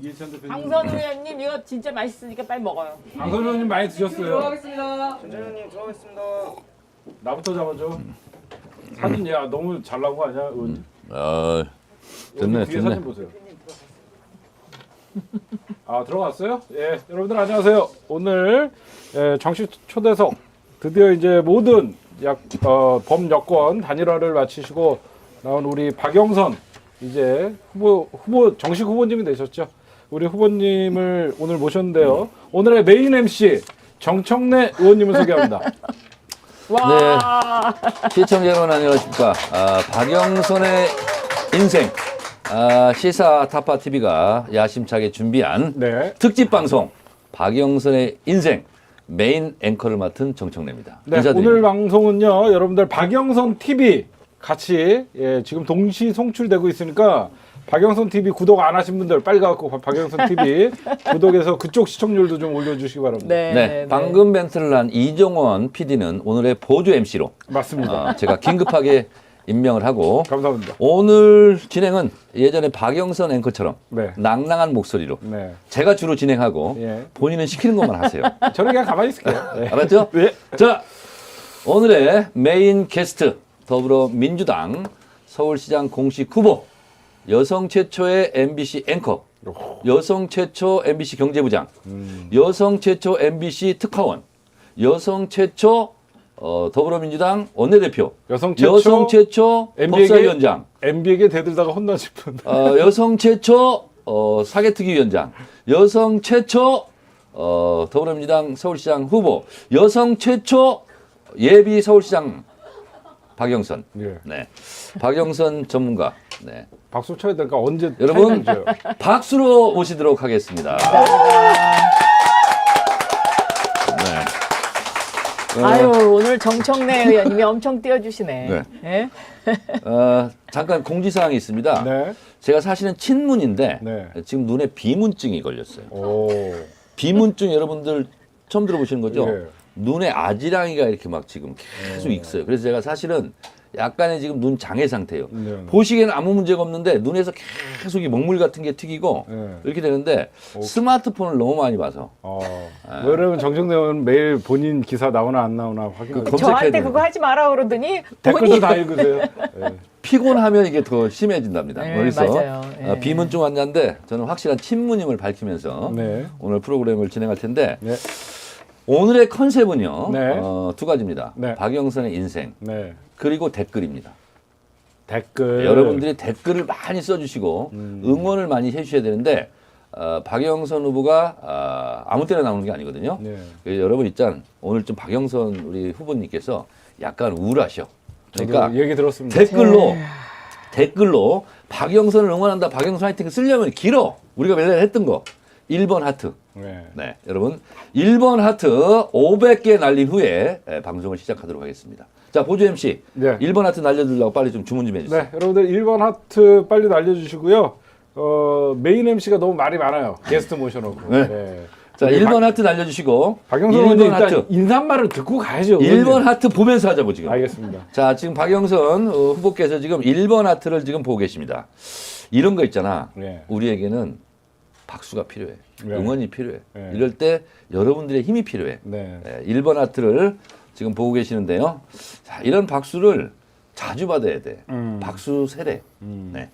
이해찬 대표님. 강선 의원님 이거 진짜 맛있으니까 빨리 먹어요. 강선 의원님 많이 드셨어요. 들어가겠습니다. 전장님 들어가겠습니다. 나부터 잡아줘. 사진 야 너무 잘 나온 거 아니야 의원님? 됐네, 여기 뒤에 됐네. 사진 보세요. 아 들어갔어요? 예, 여러분들 안녕하세요. 오늘 정식 초대석 드디어 이제 모든 범여권 단일화를 마치시고 나온 우리 박영선 이제 후보 정식 후보님이 되셨죠. 우리 후보님을 오늘 모셨는데요. 오늘의 메인 MC 정청래 의원님을 소개합니다. 와. 시청자 여러분 안녕하십니까. 박영선의 인생 시사 타파 TV가 야심차게 준비한 네. 특집 방송 박영선의 인생 메인 앵커를 맡은 정청래입니다. 네, 인사드립니다. 오늘 방송은요, 여러분들 박영선 TV 같이 지금 동시 송출되고 있으니까 박영선 TV 구독 안 하신 분들 빨리 가갖고 박영선 TV 구독해서 그쪽 시청률도 좀 올려주시기 바랍니다. 네, 방금 멘트를 한 이종원 PD는 오늘의 보조 MC로 맞습니다. 제가 긴급하게 임명을 하고 감사합니다. 오늘 진행은 예전에 박영선 앵커처럼 네. 낭낭한 목소리로 네, 제가 주로 진행하고 예. 본인은 시키는 것만 하세요. 저는 그냥 가만히 있을게요. 네. 알았죠? 네. 자, 오늘의 메인 게스트 더불어민주당 서울시장 공식 후보 여성 최초의 MBC 앵커, 여성 최초 MBC 경제부장, 여성 최초 MBC 특파원, 여성 최초 더불어민주당 원내대표, 여성 최초 법사위원장, MB에게 대들다가 혼나실 분. 여성 최초 사개특위위원장, 여성 최초 더불어민주당 서울시장 후보, 여성 최초 예비 서울시장 박영선. 예. 네, 박영선 전문가. 네, 박수 쳐야 될까? 언제? 여러분 타이밍이죠? 박수로 모시도록 하겠습니다. 네. 아유 오늘 정청래 의원님이 엄청 띄워주시네. 네. 예? 잠깐 공지사항이 있습니다. 네. 제가 사실은 친문인데 네. 지금 눈에 비문증이 걸렸어요. 오. 비문증 여러분들 처음 들어보시는 거죠? 예. 눈에 아지랑이가 이렇게 막 지금 계속 있어요. 그래서 제가 사실은 약간의 지금 눈 장애 상태예요. 네. 보시기에는 아무 문제가 없는데 눈에서 계속 이 먹물 같은 게 튀기고 네. 이렇게 되는데 스마트폰을 너무 많이 봐서 여러분 정청래 의원 매일 본인 기사 나오나 안 나오나 확인해. 검색해야 저한테 돼요. 그거 하지 마라 그러더니 댓글도 다 읽으세요. 네. 피곤하면 이게 더 심해진답니다. 네, 그래서 맞아요. 예. 비문증 환자인데 저는 확실한 친문임을 밝히면서 네. 오늘 프로그램을 진행할 텐데 네. 오늘의 컨셉은요. 네. 두 가지입니다. 네. 박영선의 인생 네. 그리고 댓글입니다. 댓글. 여러분들이 댓글을 많이 써주시고 응원을 많이 해주셔야 되는데 박영선 후보가 아무 때나 나오는 게 아니거든요. 네. 그래서 여러분 있잖아 오늘 좀 박영선 우리 후보님께서 약간 우울하셔. 저도 그러니까 얘기 들었습니다. 댓글로 박영선을 응원한다. 박영선 화이팅 쓰려면 길어. 우리가 맨날 했던 거. 1번 하트. 네. 네, 여러분 1번 하트 500개 날린 후에 방송을 시작하도록 하겠습니다. 자, 보조 MC 네. 1번 하트 날려주려고 빨리 좀 주문 좀 해주세요. 네, 여러분들 1번 하트 빨리 날려주시고요. 메인 MC가 너무 말이 많아요. 게스트 모셔놓고. 네. 네. 자, 1번 하트 날려주시고 박영선 의원님 1번 일단 하트 인사말을 듣고 가야죠. 1번 하트 보면서 하자고 지금. 알겠습니다. 자, 지금 박영선 후보께서 지금 1번 하트를 지금 보고 계십니다. 이런 거 있잖아. 네. 우리에게는 박수가 필요해. 네. 응원이 필요해. 네. 이럴 때 여러분들의 힘이 필요해. 네. 1번 하트를 지금 보고 계시는데요. 자, 이런 박수를 자주 받아야 돼. 박수 세례. 네.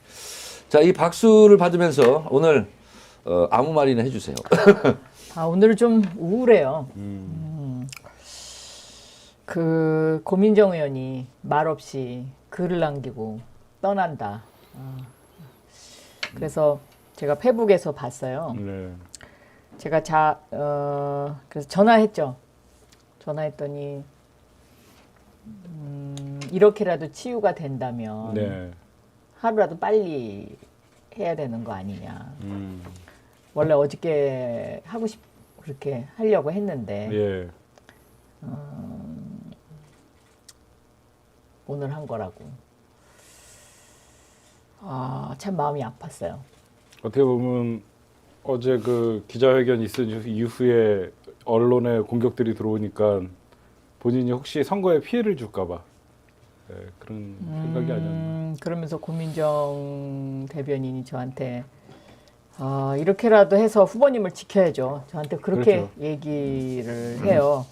자, 이 박수를 받으면서 오늘 아무 말이나 해주세요. 오늘 좀 우울해요. 그 고민정 의원이 말없이 글을 남기고 떠난다. 그래서 제가 페북에서 봤어요. 네. 제가 그래서 전화했죠. 전화했더니 이렇게라도 치유가 된다면 네. 하루라도 빨리 해야 되는 거 아니냐. 원래 어저께 그렇게 하려고 했는데 예. 오늘 한 거라고. 참 마음이 아팠어요. 어떻게 보면 어제 그 기자회견 있은 이후에 언론의 공격들이 들어오니까 본인이 혹시 선거에 피해를 줄까봐 그런 생각이 아니었나. 그러면서 고민정 대변인이 저한테 이렇게라도 해서 후보님을 지켜야죠. 저한테 그렇게 그렇죠. 얘기를 해요.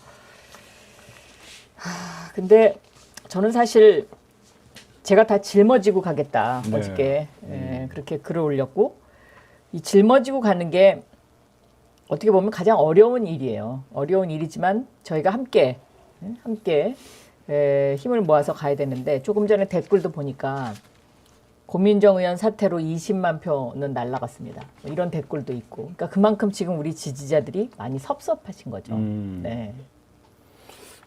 근데 저는 사실 제가 다 짊어지고 가겠다. 네. 어저께 그렇게 글을 올렸고 이 짊어지고 가는 게 어떻게 보면 가장 어려운 일이에요. 어려운 일이지만 저희가 함께 힘을 모아서 가야 되는데 조금 전에 댓글도 보니까 고민정 의원 사태로 20만 표는 날라갔습니다. 뭐 이런 댓글도 있고. 그러니까 그만큼 지금 우리 지지자들이 많이 섭섭하신 거죠. 네.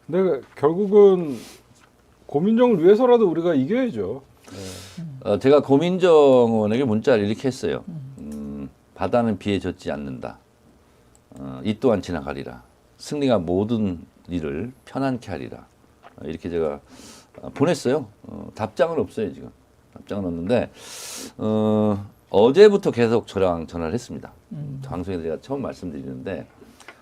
근데 결국은 고민정을 위해서라도 우리가 이겨야죠. 제가 고민정 의원에게 문자를 이렇게 했어요. 바다는 비에 젖지 않는다. 이 또한 지나가리라. 승리가 모든 일을 편안케 하리라. 이렇게 제가 보냈어요. 답장은 없어요 지금. 답장은 없는데 어제부터 계속 저랑 전화를 했습니다. 방송에서 제가 처음 말씀드리는데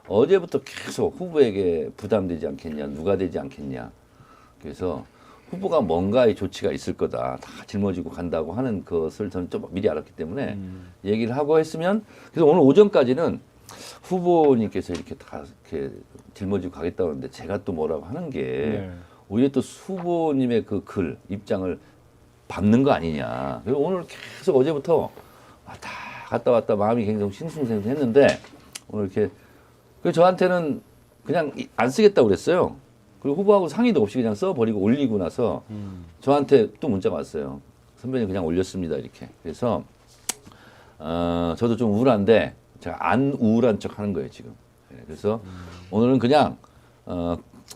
어제부터 계속 후보에게 부담되지 않겠냐, 누가 되지 않겠냐. 그래서 후보가 뭔가의 조치가 있을 거다. 다 짊어지고 간다고 하는 것을 저는 좀 미리 알았기 때문에 얘기를 하고 했으면 그래서 오늘 오전까지는 후보님께서 이렇게 다 이렇게 짊어지고 가겠다고 하는데 제가 또 뭐라고 하는 게 오히려 또 후보님의 그 글, 입장을 밟는 거 아니냐. 그래서 오늘 계속 어제부터 왔다 갔다 왔다 마음이 굉장히 싱숭생숭했는데 오늘 이렇게 그래서 저한테는 그냥 안 쓰겠다고 그랬어요. 그리고 후보하고 상의도 없이 그냥 써버리고 올리고 나서 저한테 또 문자가 왔어요. 선배님 그냥 올렸습니다 이렇게. 그래서 저도 좀 우울한데 제가 안 우울한 척 하는 거예요 지금. 그래서 오늘은 그냥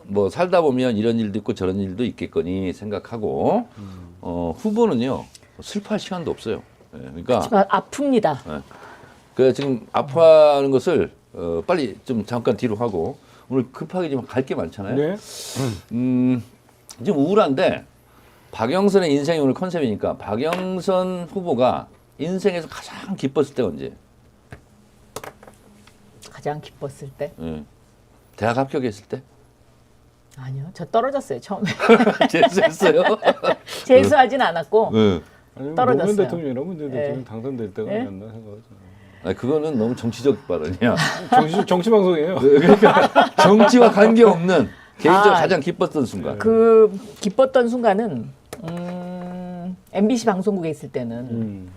뭐 살다 보면 이런 일도 있고 저런 일도 있겠거니 생각하고 후보는요 슬퍼할 시간도 없어요. 그러니까 하지만 아픕니다. 그 지금 아파하는 것을 빨리 좀 잠깐 뒤로 하고 오늘 급하게 지금 갈 게 많잖아요. 네. 지금 우울한데 박영선의 인생이 오늘 컨셉이니까 박영선 후보가 인생에서 가장 기뻤을 때 언제? 가장 기뻤을 때? 대학 합격했을 때? 아니요. 저 떨어졌어요. 처음에. 재수했어요? 재수하진 않았고 아니, 떨어졌어요. 노무현 대통령이랑 문재인 네. 대통령 당선될 때가 네? 아니었나 생각하죠. 아니, 그거는 너무 정치적 발언이야. 정치 방송이에요. 그러니까 정치와 관계없는 개인적으로 아, 가장 기뻤던 순간. 그 기뻤던 순간은 MBC 방송국에 있을 때는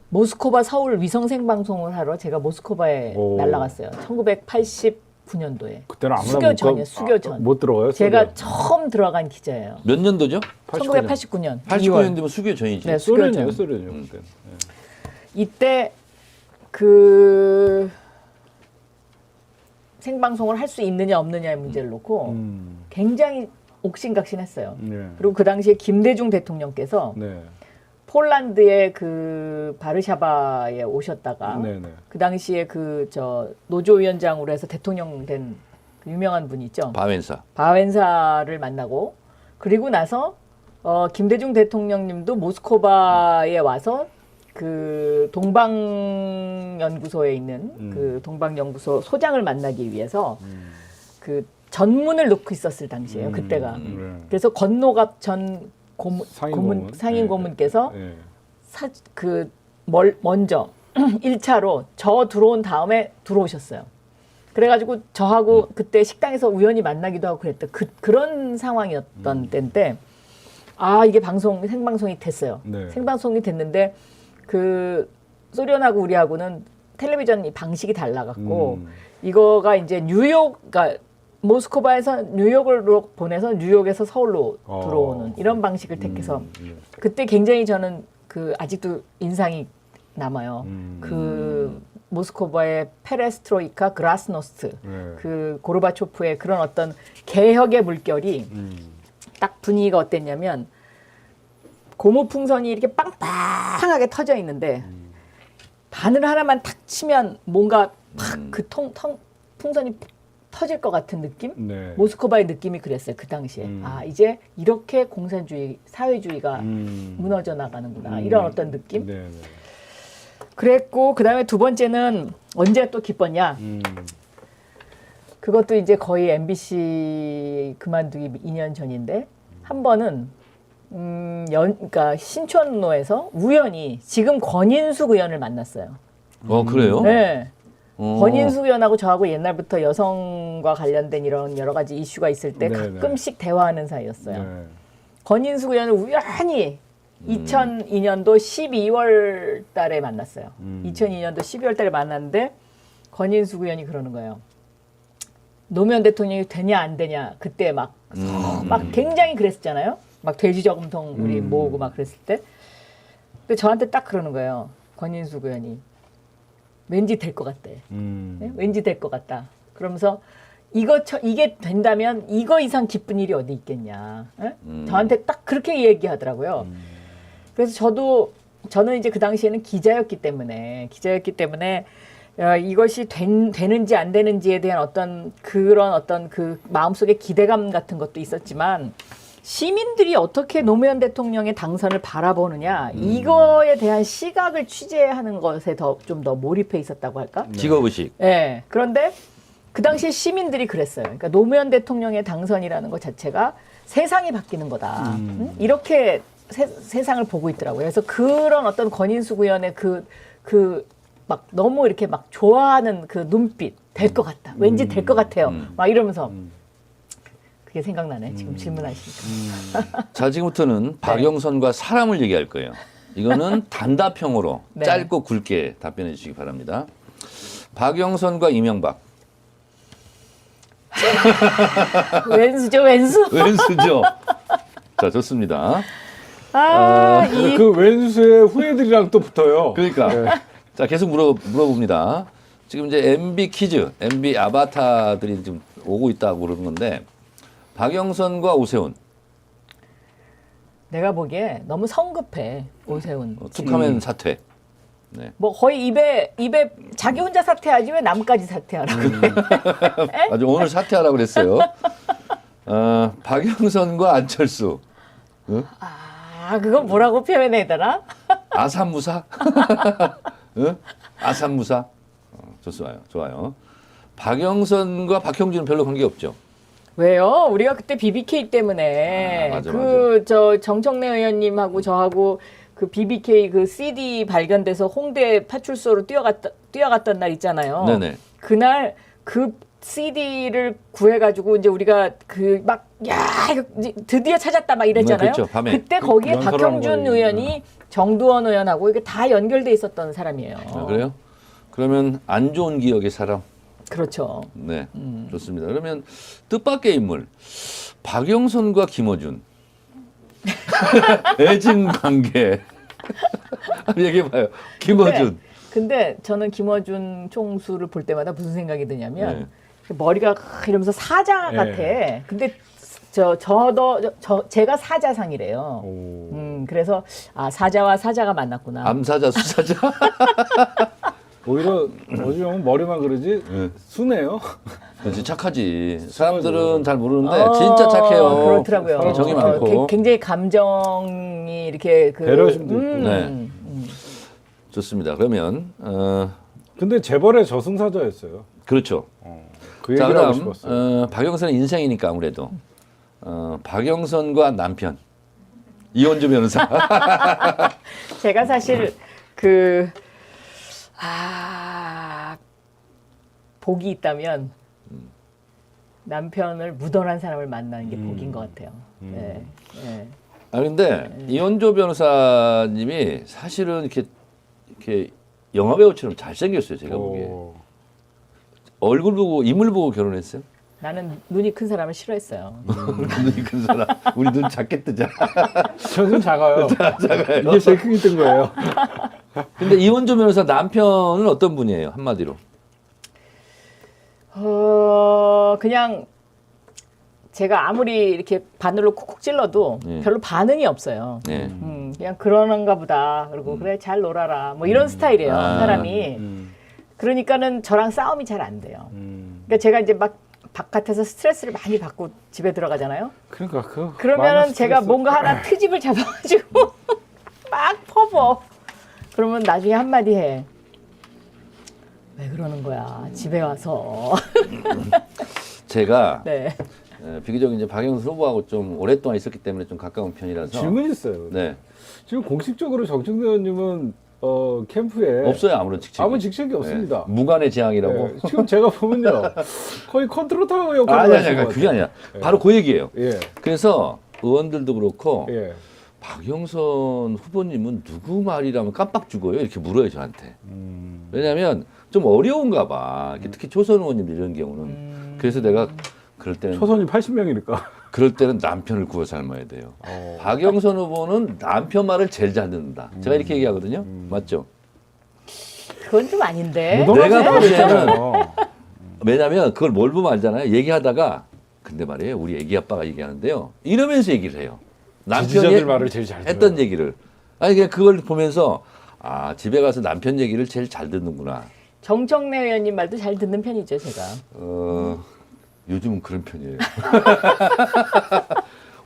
모스코바 서울 위성 생방송을 하러 제가 모스코바에 오. 날아갔어요. 1989년도에. 그때는 아무나 수교 전이에요. 수교 전. 못 들어가요. 제가 수교. 처음 들어간 기자예요. 몇 년도죠? 1989년. 89년 되면 수교 전이지. 네, 소련이에요, 수교 전. 소련이요. 그때. 이때 그 생방송을 할 수 있느냐 없느냐의 문제를 놓고 굉장히 옥신각신했어요. 네. 그리고 그 당시에 김대중 대통령께서 네. 폴란드의 그 바르샤바에 오셨다가 네, 네. 그 당시에 그 저 노조위원장으로 해서 대통령 된 그 유명한 분 있죠. 바웬사. 바웬사를 만나고 그리고 나서 김대중 대통령님도 모스코바에 와서 그 동방연구소에 있는 그 동방연구소 소장을 만나기 위해서 그 전문을 놓고 있었을 당시예요. 그때가. 그래서 권노갑 전 상임 고문께서 네. 먼저 1차로 저 들어온 다음에 들어오셨어요. 그래가지고 저하고 그때 식당에서 우연히 만나기도 하고 그랬던 그런 상황이었던 때인데 이게 생방송이 됐어요. 네. 생방송이 됐는데 그 소련하고 우리하고는 텔레비전 방식이 달라갖고 이거가 이제 그러니까 모스크바에서 뉴욕으로 보내서 뉴욕에서 서울로 들어오는 이런 방식을 택해서 그때 굉장히 저는 그 아직도 인상이 남아요. 그 모스크바의 페레스트로이카, 글라스노스트, 그 고르바초프의 그런 어떤 개혁의 물결이 딱 분위기가 어땠냐면 고무풍선이 이렇게 빵빵하게 터져 있는데 바늘 하나만 탁 치면 뭔가 팍 그 풍선이 터질 것 같은 느낌? 네. 모스크바의 느낌이 그랬어요. 그 당시에. 이제 이렇게 공산주의, 사회주의가 무너져 나가는구나. 이런 어떤 느낌? 네, 네. 그랬고 그다음에 두 번째는 언제 또 기뻤냐? 그것도 이제 거의 MBC 그만두기 2년 전인데 한 번은 그러니까 신촌로에서 우연히 지금 권인숙 의원을 만났어요. 그래요? 네. 어. 권인숙 의원하고 저하고 옛날부터 여성과 관련된 이런 여러 가지 이슈가 있을 때 네네. 가끔씩 대화하는 사이였어요. 네. 권인숙 의원을 우연히 2002년도 12월 달에 만났어요. 2002년도 12월 달에 만났는데 권인숙 의원이 그러는 거예요. 노무현 대통령이 되냐 안 되냐 그때 막 굉장히 그랬었잖아요. 막 돼지 저금통 우리 모으고 막 그랬을 때. 근데 저한테 딱 그러는 거예요. 권인숙 의원이. 왠지 될 것 같대. 네? 왠지 될 것 같다. 그러면서 이게 된다면 이거 이상 기쁜 일이 어디 있겠냐. 네? 저한테 딱 그렇게 얘기하더라고요. 그래서 저는 이제 그 당시에는 기자였기 때문에 이것이 되는지 안 되는지에 대한 어떤 그 마음속의 기대감 같은 것도 있었지만 시민들이 어떻게 노무현 대통령의 당선을 바라보느냐 이거에 대한 시각을 취재하는 것에 좀 더 몰입해 있었다고 할까? 직업의식. 네. 그런데 그 당시에 시민들이 그랬어요. 그러니까 노무현 대통령의 당선이라는 것 자체가 세상이 바뀌는 거다. 응? 이렇게 세상을 보고 있더라고요. 그래서 그런 어떤 권인숙 의원의 막 너무 이렇게 막 좋아하는 그 눈빛 될 것 같다. 왠지 될 것 같아요. 막 이러면서 그게 생각나네. 지금 질문하시니까. 자, 지금부터는 박영선과 사람을 얘기할 거예요. 이거는 단답형으로 네. 짧고 굵게 답변해 주시기 바랍니다. 박영선과 이명박. 왼수죠, 왼수. 왼수죠. 자, 좋습니다. 그 왼수의 후예들이랑 또 붙어요. 그러니까. 네. 자, 계속 물어봅니다. 지금 이제 MB 퀴즈, MB 아바타들이 지금 오고 있다고 그러는 건데, 박영선과 오세훈. 내가 보기에 너무 성급해, 오세훈. 툭하면 사퇴. 네. 뭐 거의 입에 자기 혼자 사퇴하지 왜 남까지 사퇴하라고. 아주 오늘 사퇴하라고 그랬어요. 박영선과 안철수. 응? 그건 뭐라고 표현해야 되나? 아산무사? 응? 아산무사? 좋아요. 박영선과 박형준은 별로 관계 없죠. 왜요? 우리가 그때 BBK 때문에 맞아. 정청래 의원님하고 저하고 그 BBK 그 CD 발견돼서 홍대 파출소로 뛰어갔던 날 있잖아요. 네네. 그날 그 CD를 구해가지고 이제 우리가 이거 드디어 찾았다 막 이랬잖아요. 네, 그렇죠. 밤에. 그때 거기에 연설하는 박형준 거예요. 의원이 정두원 의원하고 이게 다 연결돼 있었던 사람이에요. 그래요? 그러면 안 좋은 기억의 사람. 그렇죠. 네, 좋습니다. 그러면 뜻밖의 인물 박영선과 김어준 애증 관계 한번 얘기해봐요. 김어준. 근데 저는 김어준 총수를 볼 때마다 무슨 생각이 드냐면 머리가 이러면서 사자 같아. 근데 제가 사자상이래요. 그래서 사자와 사자가 만났구나. 암사자 수사자. 오히려 어지영은 머리만 그러지 순해요. 진짜 착하지. 사람들은 잘 모르는데 진짜 착해요. 그렇더라고요. 정이 많고. 굉장히 감정이 이렇게 배려심도 있고. 네. 좋습니다. 그러면 근데 재벌의 저승사자였어요. 그렇죠. 그 자, 얘기를 하고 그다음 싶었어요. 박영선의 인생이니까 아무래도 박영선과 남편 이원주 변호사. 제가 사실 복이 있다면 남편을 무던한 사람을 만나는 게 복인 것 같아요. 네. 네. 근데 이원조 변호사님이 사실은 이렇게 영화 배우처럼 잘생겼어요. 제가 보기에. 얼굴 보고 인물 보고 결혼했어요. 나는 눈이 큰 사람을 싫어했어요. 눈이 큰 사람. 우리 눈 작게 뜨자. 저는 작아요. 작아요. 이게 제일 크게 뜬 거예요. 근데 이원조 변호사 남편은 어떤 분이에요? 한마디로. 그냥 제가 아무리 이렇게 바늘로 쿡쿡 찔러도 별로 반응이 없어요. 네. 그냥 그러는가 보다. 그리고 그래 잘 놀아라. 뭐 이런 스타일이에요. 사람이. 그러니까는 저랑 싸움이 잘 안 돼요. 그러니까 제가 이제 막 바깥에서 스트레스를 많이 받고 집에 들어가잖아요. 그러니까 그러면은 제가 뭔가 하나 트집을 잡아가지고 막 퍼버. 그러면 나중에 한마디 해. 왜 그러는 거야? 집에 와서. 제가 네. 비교적 이제 박영선 후보하고 좀 오랫동안 있었기 때문에 좀 가까운 편이라서. 질문 있어요. 네. 지금 공식적으로 정청래 의원님은 캠프에 없어요 아무런 직책이. 아무 직책이 없습니다. 무관의 재앙이라고. 네, 지금 제가 보면요, 거의 컨트롤 타워 역할을 아니 하시는 것 그게 같아요. 아니야. 바로 그 얘기예요. 예, 그래서 의원들도 그렇고 예. 박영선 후보님은 누구 말이라면 깜빡 죽어요. 이렇게 물어요 저한테. 왜냐하면 좀 어려운가 봐. 특히 초선 의원님들 이런 경우는. 그래서 내가 그럴 때는 초선이 80명이니까. 그럴 때는 남편을 구워 삶아야 돼요. 박영선 후보는 남편 말을 제일 잘 듣는다. 제가 이렇게 얘기하거든요. 맞죠? 그건 좀 아닌데. 내가 보기에는 보기에는 왜냐하면 그걸 뭘 보면 알잖아요. 얘기하다가 근데 말이에요. 우리 애기 아빠가 얘기하는데요. 이러면서 얘기를 해요. 지지자들 남편이 말을 제일 잘 했던 들어요. 얘기를. 아니 그냥 그걸 보면서 아 집에 가서 남편 얘기를 제일 잘 듣는구나. 정청래 의원님 말도 잘 듣는 편이죠, 제가. 요즘은 그런 편이에요.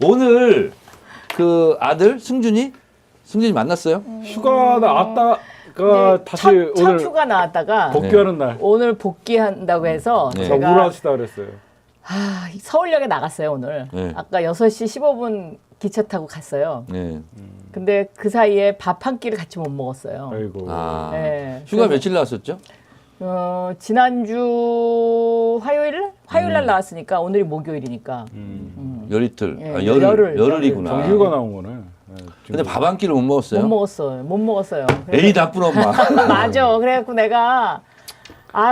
오늘 그 아들 승준이 만났어요? 휴가 나왔다가 이제 다시 첫 오늘 휴가 나왔다가 복귀하는 날. 오늘 복귀한다고 해서 네. 저 제가 우울하시다 그랬어요. 서울역에 나갔어요, 오늘. 네. 아까 6시 15분 기차 타고 갔어요. 네. 근데 그 사이에 밥 한 끼를 같이 못 먹었어요. 아이고. 아 네. 휴가 그래서, 며칠 나왔었죠? 지난주 화요일 날 나왔으니까 오늘이 목요일이니까. 열이틀. 예, 아, 열흘, 열흘이구나. 정규가 나온 거네. 네, 지금. 근데 밥 한 끼를 못 먹었어요? 못 먹었어요. 에이 나쁜 엄마. 맞아. 그래갖고 내가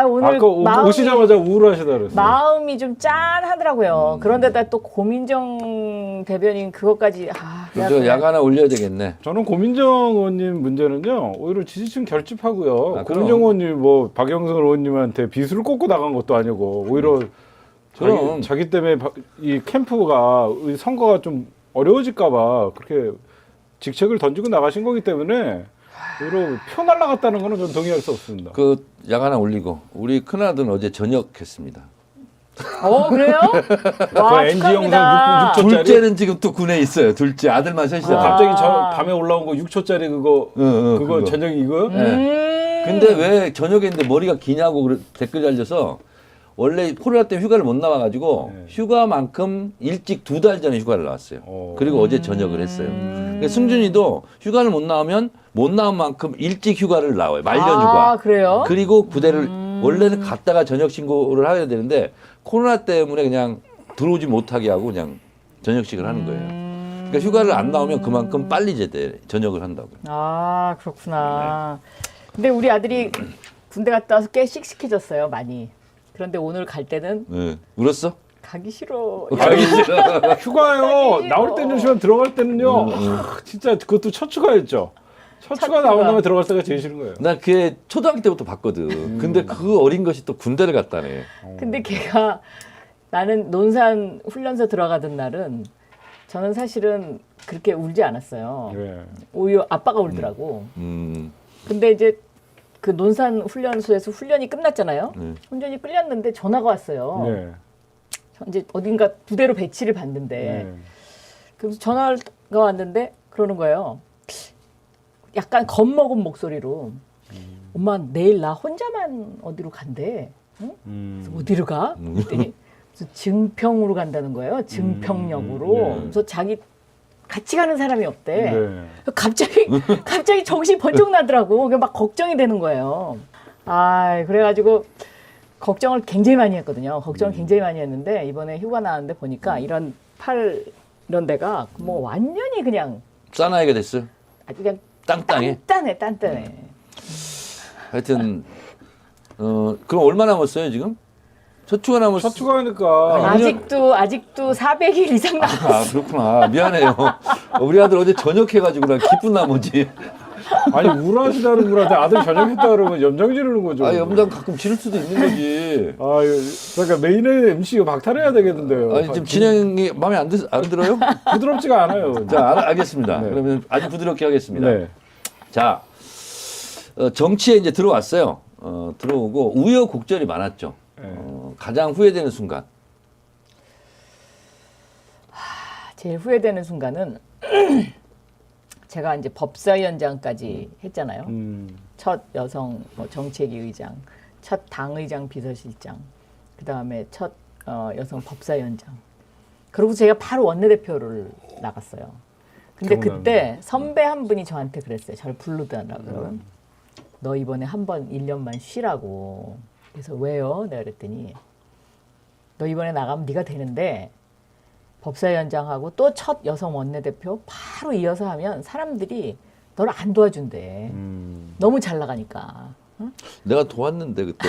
오늘 아까 오시자마자 우울하시다 그랬어요. 마음이 좀 짠하더라고요. 그런데다 또 고민정 대변인 그것까지 저 약 하나 올려야 되겠네. 저는 고민정 의원님 문제는요, 오히려 지지층 결집하고요. 아, 그럼. 고민정 의원님 뭐 박영선 의원님한테 빗을 꽂고 나간 것도 아니고 오히려 그럼. 자기 때문에 이 캠프가 이 선거가 좀 어려워질까봐 그렇게 직책을 던지고 나가신 거기 때문에 오히려 표 날라갔다는 거는 전 동의할 수 없습니다. 그 약 하나 올리고 우리 큰아들은 어제 전역했습니다. 그래요? 와, 그 NG 축하합니다. 영상 6초짜리? 둘째는 지금 또 군에 있어요. 둘째 아들만 셋이잖아. 갑자기 저 밤에 올라온 거 6초짜리 그거 그거. 저녁 이거요? 네. 근데 왜 저녁인데 머리가 기냐고 댓글 달려서 원래 코로나 때문에 휴가를 못 나와가지고 네. 휴가만큼 일찍 2달 전에 휴가를 나왔어요. 그리고 어제 전역을 했어요. 그러니까 승준이도 휴가를 못 나오면 못 나온 만큼 일찍 휴가를 나와요. 말년 휴가. 그래요? 그리고 부대를 원래는 갔다가 전역 신고를 해야 되는데 코로나 때문에 그냥 들어오지 못하게 하고 그냥 전역식을 하는 거예요. 그러니까 휴가를 안 나오면 그만큼 빨리 제대 전역을 한다고요. 그렇구나. 근데 우리 아들이 군대 갔다 와서 꽤 씩씩해졌어요, 많이. 그런데 오늘 갈 때는 네. 울었어? 가기 싫어. 가기 싫어. 휴가요. 싫어. 나올 때는 싫어, 들어갈 때는요. 진짜 그것도 첫 휴가였죠. 첫 휴가 나온 다음에 들어갈 때가 제일 싫은 거예요. 난 걔 초등학교 때부터 봤거든. 근데 그 어린 것이 또 군대를 갔다네. 근데 걔가 나는 논산 훈련소 들어가던 날은 저는 사실은 그렇게 울지 않았어요. 네. 오히려 아빠가 울더라고. 음. 근데 이제 그 논산 훈련소에서 훈련이 끝났잖아요. 네. 훈련이 끌렸는데 전화가 왔어요. 네. 이제 어딘가 부대로 배치를 받는데 네. 그래서 전화가 왔는데 그러는 거예요. 약간 겁먹은 목소리로 엄마 내일 나 혼자만 어디로 간대. 응? 그래서 어디로 가? 그랬더니 그래서 증평으로 간다는 거예요. 증평역으로. 네. 그래서 자기 같이 가는 사람이 없대. 네. 갑자기 정신이 번쩍 나더라고. 그게 막 걱정이 되는 거예요. 그래가지고 걱정을 굉장히 많이 했거든요. 걱정을 굉장히 많이 했는데 이번에 휴가 나왔는데 보니까 이런 이런 데가 뭐 완전히 그냥 싸나이가 됐어. 아주 그냥 땅땅해. 단단해. 하여튼 그럼 얼마 남았어요 지금? 첫 휴가 남았어. 첫 휴가니까 아직도 400일 이상 아 그렇구나. 미안해요. 우리 아들 어제 전역해가지고 나 기쁜 나머지. 아니 우울하시다는 분한테 아들 전역했다 그러면 염장 지르는 거죠. 염장 가끔 지를 수도 있는 거지. 그러니까 메인의 MC가 박탈해야 되겠는데요. 아니 지금 진행이 마음에 안 들어요? 부드럽지가 않아요. 자 알겠습니다. 네. 그러면 아주 부드럽게 하겠습니다. 네. 자 정치에 이제 들어왔어요. 들어오고 우여곡절이 많았죠. 네. 가장 후회되는 순간. 제일 후회되는 순간은 제가 이제 법사위원장까지 했잖아요. 첫 여성 정책위 의장, 첫 당의장 비서실장, 그 다음에 첫 여성 법사위원장. 그리고 제가 바로 원내대표를 나갔어요. 근데 기억납니다. 그때 선배 한 분이 저한테 그랬어요. 저를 부르더라고요. 너 이번에 한 번 1년만 쉬라고. 그래서 왜요? 내가 그랬더니 너 이번에 나가면 네가 되는데 법사위원장하고 또 첫 여성 원내대표 바로 이어서 하면 사람들이 너를 안 도와준대. 너무 잘 나가니까. 내가 도왔는데 그때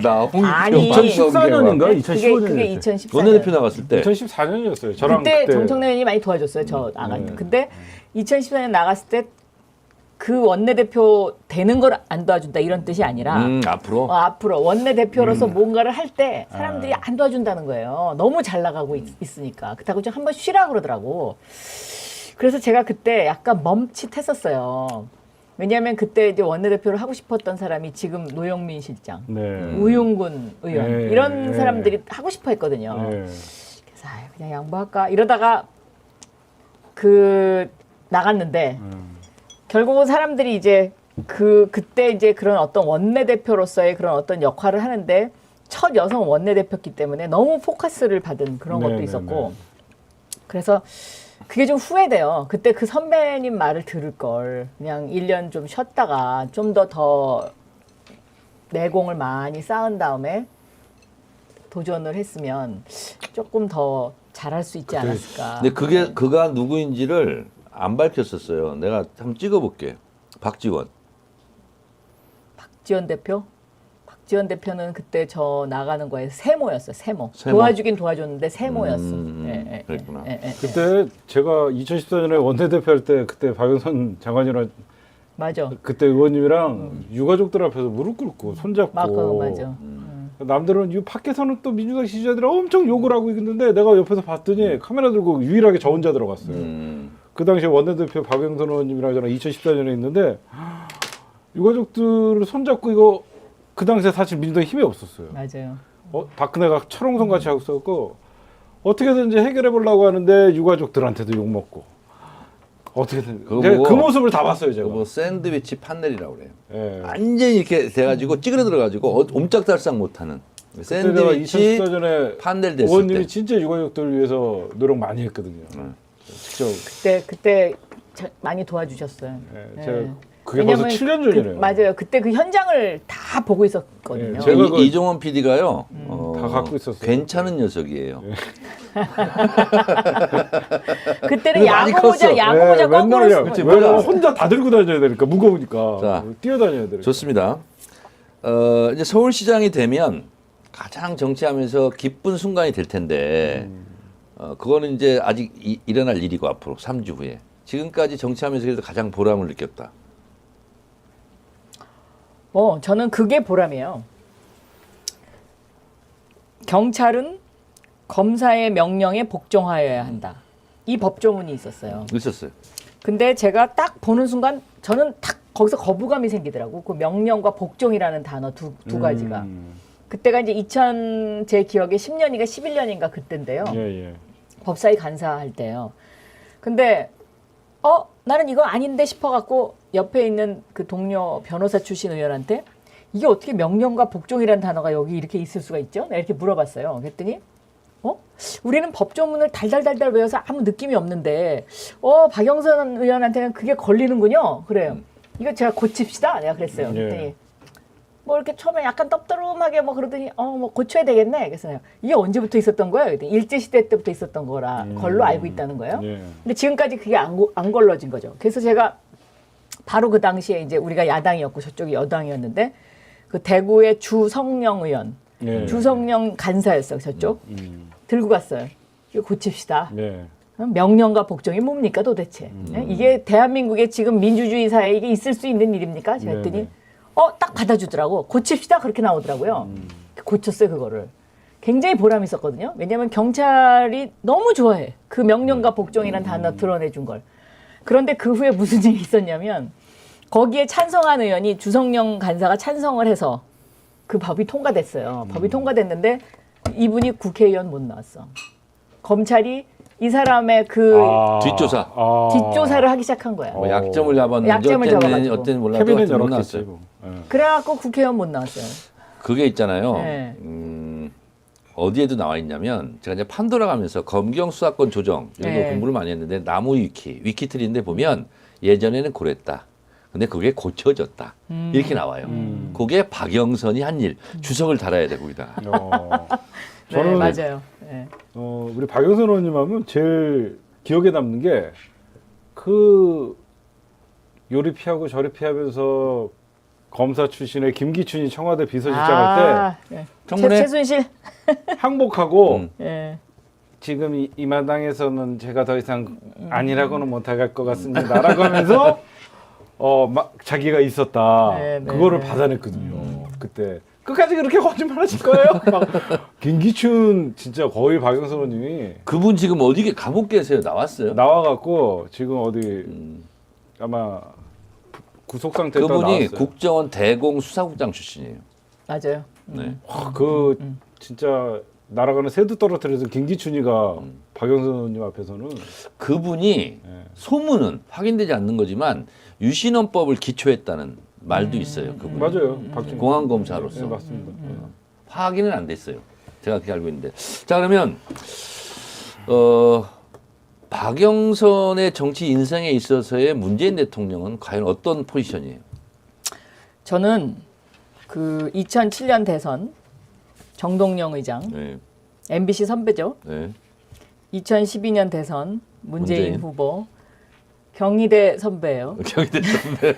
나 홍익표 아니, 2014년인가? 그게 2015년이었죠. 2014년. 원내대표 나갔을 때 2014년이었어요. 저랑 그때 그때 정청래 의원이 많이 도와줬어요. 저 나갈 때. 근데 2014년 나갔을 때 그 원내대표 되는 걸 안 도와준다 이런 뜻이 아니라 앞으로 앞으로 원내대표로서 뭔가를 할 때 사람들이 안 도와준다는 거예요. 너무 잘 나가고 있으니까. 그렇다고 좀 한번 쉬라 그러더라고. 그래서 제가 그때 약간 멈칫했었어요. 왜냐하면 그때 이제 원내대표를 하고 싶었던 사람이 지금 노영민 실장, 네. 우윤근 의원 네. 이런 네. 사람들이 하고 싶어 했거든요. 네. 그래서 아유, 그냥 양보할까 이러다가 나갔는데 결국은 사람들이 이제 그때 이제 그런 어떤 원내대표로서의 그런 어떤 역할을 하는데 첫 여성 원내대표였기 때문에 너무 포커스를 받은 그런 네, 것도 네, 있었고 네. 그래서 그게 좀 후회돼요. 그때 그 선배님 말을 들을 걸 그냥 1년 좀 쉬었다가 좀 더 내공을 많이 쌓은 다음에 도전을 했으면 조금 더 잘할 수 있지 않았을까. 근데 그가 누구인지를 안 밝혔었어요. 내가 한번 찍어볼게. 박지원. 박지원 대표? 박지원 대표는 그때 저 나가는 거에 세모였어요. 세모. 세모. 도와주긴 도와줬는데 세모였어. 그랬구나. 그때 제가 2014년에 원내대표 할 때 그때 박영선 장관이랑 맞아. 그때 의원님이랑 유가족들 앞에서 무릎 꿇고 손잡고 맞아. 남들은 이 밖에서는 또 민주당 지지자들이 엄청 욕을 하고 있는데 내가 옆에서 봤더니 카메라 들고 유일하게 저 혼자 들어갔어요. 그 당시에 원내대표 박영선 의원님이랑 저랑 2014년에 있는데 유가족들을 손잡고 이거 그 당시에 사실 민주당 힘이 없었어요. 맞아요. 박근혜가 철옹성 같이 하고 있었고 어떻게든지 해결해 보려고 하는데 유가족들한테도 욕 먹고 어떻게든 그거 제가 보고 그 모습을 다 봤어요 제가. 뭐 샌드위치 판넬이라고 그래요. 예. 완전히 이렇게 돼가지고 찌그러들어가지고 옴짝달싹 못하는 그때 제가 샌드위치 2014년에 판넬 됐을 의원님이 때. 진짜 유가족들을 위해서 노력 많이 했거든요. 직접. 그때 많이 도와주셨어요. 예, 제가 그게 벌써 7년 전이래요. 맞아요. 그때 그 현장을 다 보고 있었거든요. 예, 제가 이종원 PD가요. 다 갖고 있었어요. 괜찮은 녀석이에요. 그때는 많이 야구모자 컸어. 야구모자 거꾸로 맨날 그치, 쓰고 뭐야. 혼자 다 들고 다녀야 되니까 무거우니까 자, 뛰어다녀야 되니까. 좋습니다. 이제 서울시장이 되면 가장 정치하면서 기쁜 순간이 될 텐데 그거는 이제 아직 일어날 일이고 앞으로 3주 후에 지금까지 정치하면서 그래도 가장 보람을 느꼈다. 저는 그게 보람이에요. 경찰은 검사의 명령에 복종하여야 한다. 이 법조문이 있었어요. 있었어요. 근데 제가 딱 보는 순간 저는 딱 거기서 거부감이 생기더라고. 그 명령과 복종이라는 단어 두 가지가. 그때가 이제 제 기억에 10년인가 11년인가 그때인데요. 예. 법사위 간사할 때요. 근데 나는 이거 아닌데 싶어갖고 옆에 있는 그 동료 변호사 출신 의원한테 이게 어떻게 명령과 복종이라는 단어가 여기 이렇게 있을 수가 있죠? 내가 이렇게 물어봤어요. 그랬더니 우리는 법조문을 달달달달 외워서 아무 느낌이 없는데 박영선 의원한테는 그게 걸리는군요. 그래요. 이거 제가 고칩시다. 내가 그랬어요. 그랬더니 뭐 이렇게 처음에 약간 떡떠름하게 뭐 그러더니 뭐 고쳐야 되겠네. 그래서 이게 언제부터 있었던 거예요? 그랬더니 일제시대 때부터 있었던 걸로 알고 있다는 거예요. 근데 지금까지 그게 안 걸러진 거죠. 그래서 제가 바로 그 당시에 이제 우리가 야당이었고 저쪽이 여당이었는데 그 대구의 주성령 의원, 주성령 간사였어요. 저쪽. 들고 갔어요. 이거 고칩시다. 명령과 복종이 뭡니까 도대체? 이게 대한민국의 지금 민주주의 사회에 이게 있을 수 있는 일입니까? 제가 했더니 딱 받아주더라고. 고칩시다. 그렇게 나오더라고요. 고쳤어요, 그거를. 굉장히 보람이 있었거든요. 왜냐하면 경찰이 너무 좋아해. 그 명령과 복종이라는 단어 드러내준 걸. 그런데 그 후에 무슨 일이 있었냐면 거기에 찬성한 의원이 주성령 간사가 찬성을 해서 그 법이 통과됐어요. 법이 통과됐는데 이분이 국회의원 못 나왔어. 검찰이 이 사람의 뒷조사를 하기 시작한 거야. 뭐 약점을 잡았는지 약점을 잡아가지고. 어쨌든 몰라도 캐비넷 못 열었겠지. 나왔어요. 그래갖고 국회의원 못 나왔어요. 그게 있잖아요. 네. 어디에도 나와 있냐면 제가 이제 판도라 가면서 검경 수사권 조정 이런 거 네. 공부를 많이 했는데 나무 위키트리인데 보면 예전에는 그랬다. 근데 그게 고쳐졌다. 이렇게 나와요. 그게 박영선이 한 일, 주석을 달아야 돼 거기다가. 저는 네, 맞아요. 네. 우리 박영선 의원님 하면 제일 기억에 남는 게 그 요리 피하고 저리 피하면서 검사 출신의 김기춘이 청와대 비서실장 할 때 네. 청문회? 최순실. 항복하고 네. 지금 이 마당에서는 제가 더 이상 아니라고는 못할 것 같습니다라고 하면서 자기가 있었다. 네, 네, 그거를 네. 받아냈거든요. 그때 끝까지 그렇게 거짓말하실 거예요? 막 김기춘 진짜 거의 박영선 의원님이 그분 지금 어디 감옥 계세요? 나왔어요? 나와갖고 지금 어디 아마 구속 상태에 그분이 나왔어요. 국정원 대공수사국장 출신이에요. 맞아요. 네. 와, 진짜 날아가는 새도 떨어뜨려서 김기춘이가 박영선 의원님 앞에서는 그분이 소문은 확인되지 않는 거지만 유신헌법을 기초했다는 말도 있어요. 그분 맞아요. 박진 공안검사로서 네, 맞습니다. 확인은 안 됐어요. 제가 그렇게 알고 있는데. 자 그러면 박영선의 정치 인생에 있어서의 문재인 대통령은 과연 어떤 포지션이에요? 저는 그 2007년 대선 정동영 의장, 네. MBC 선배죠. 네. 2012년 대선 문재인 문재인. 후보, 경희대 선배예요. 경희대 선배.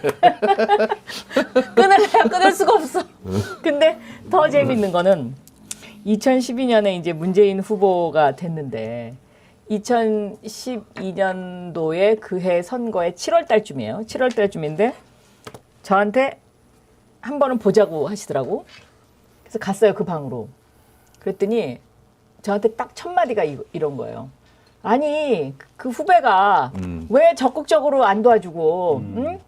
끊을 수가 없어. 근데 더 재밌는 거는 2012년에 이제 문재인 후보가 됐는데 2012년도에 그해 선거의 7월 달쯤이에요. 7월 달쯤인데 저한테 한 번은 보자고 하시더라고. 그래서 갔어요, 그 방으로. 그랬더니 저한테 딱 첫 마디가 이런 거예요. 아니, 그 후배가 왜 적극적으로 안 도와주고, 응?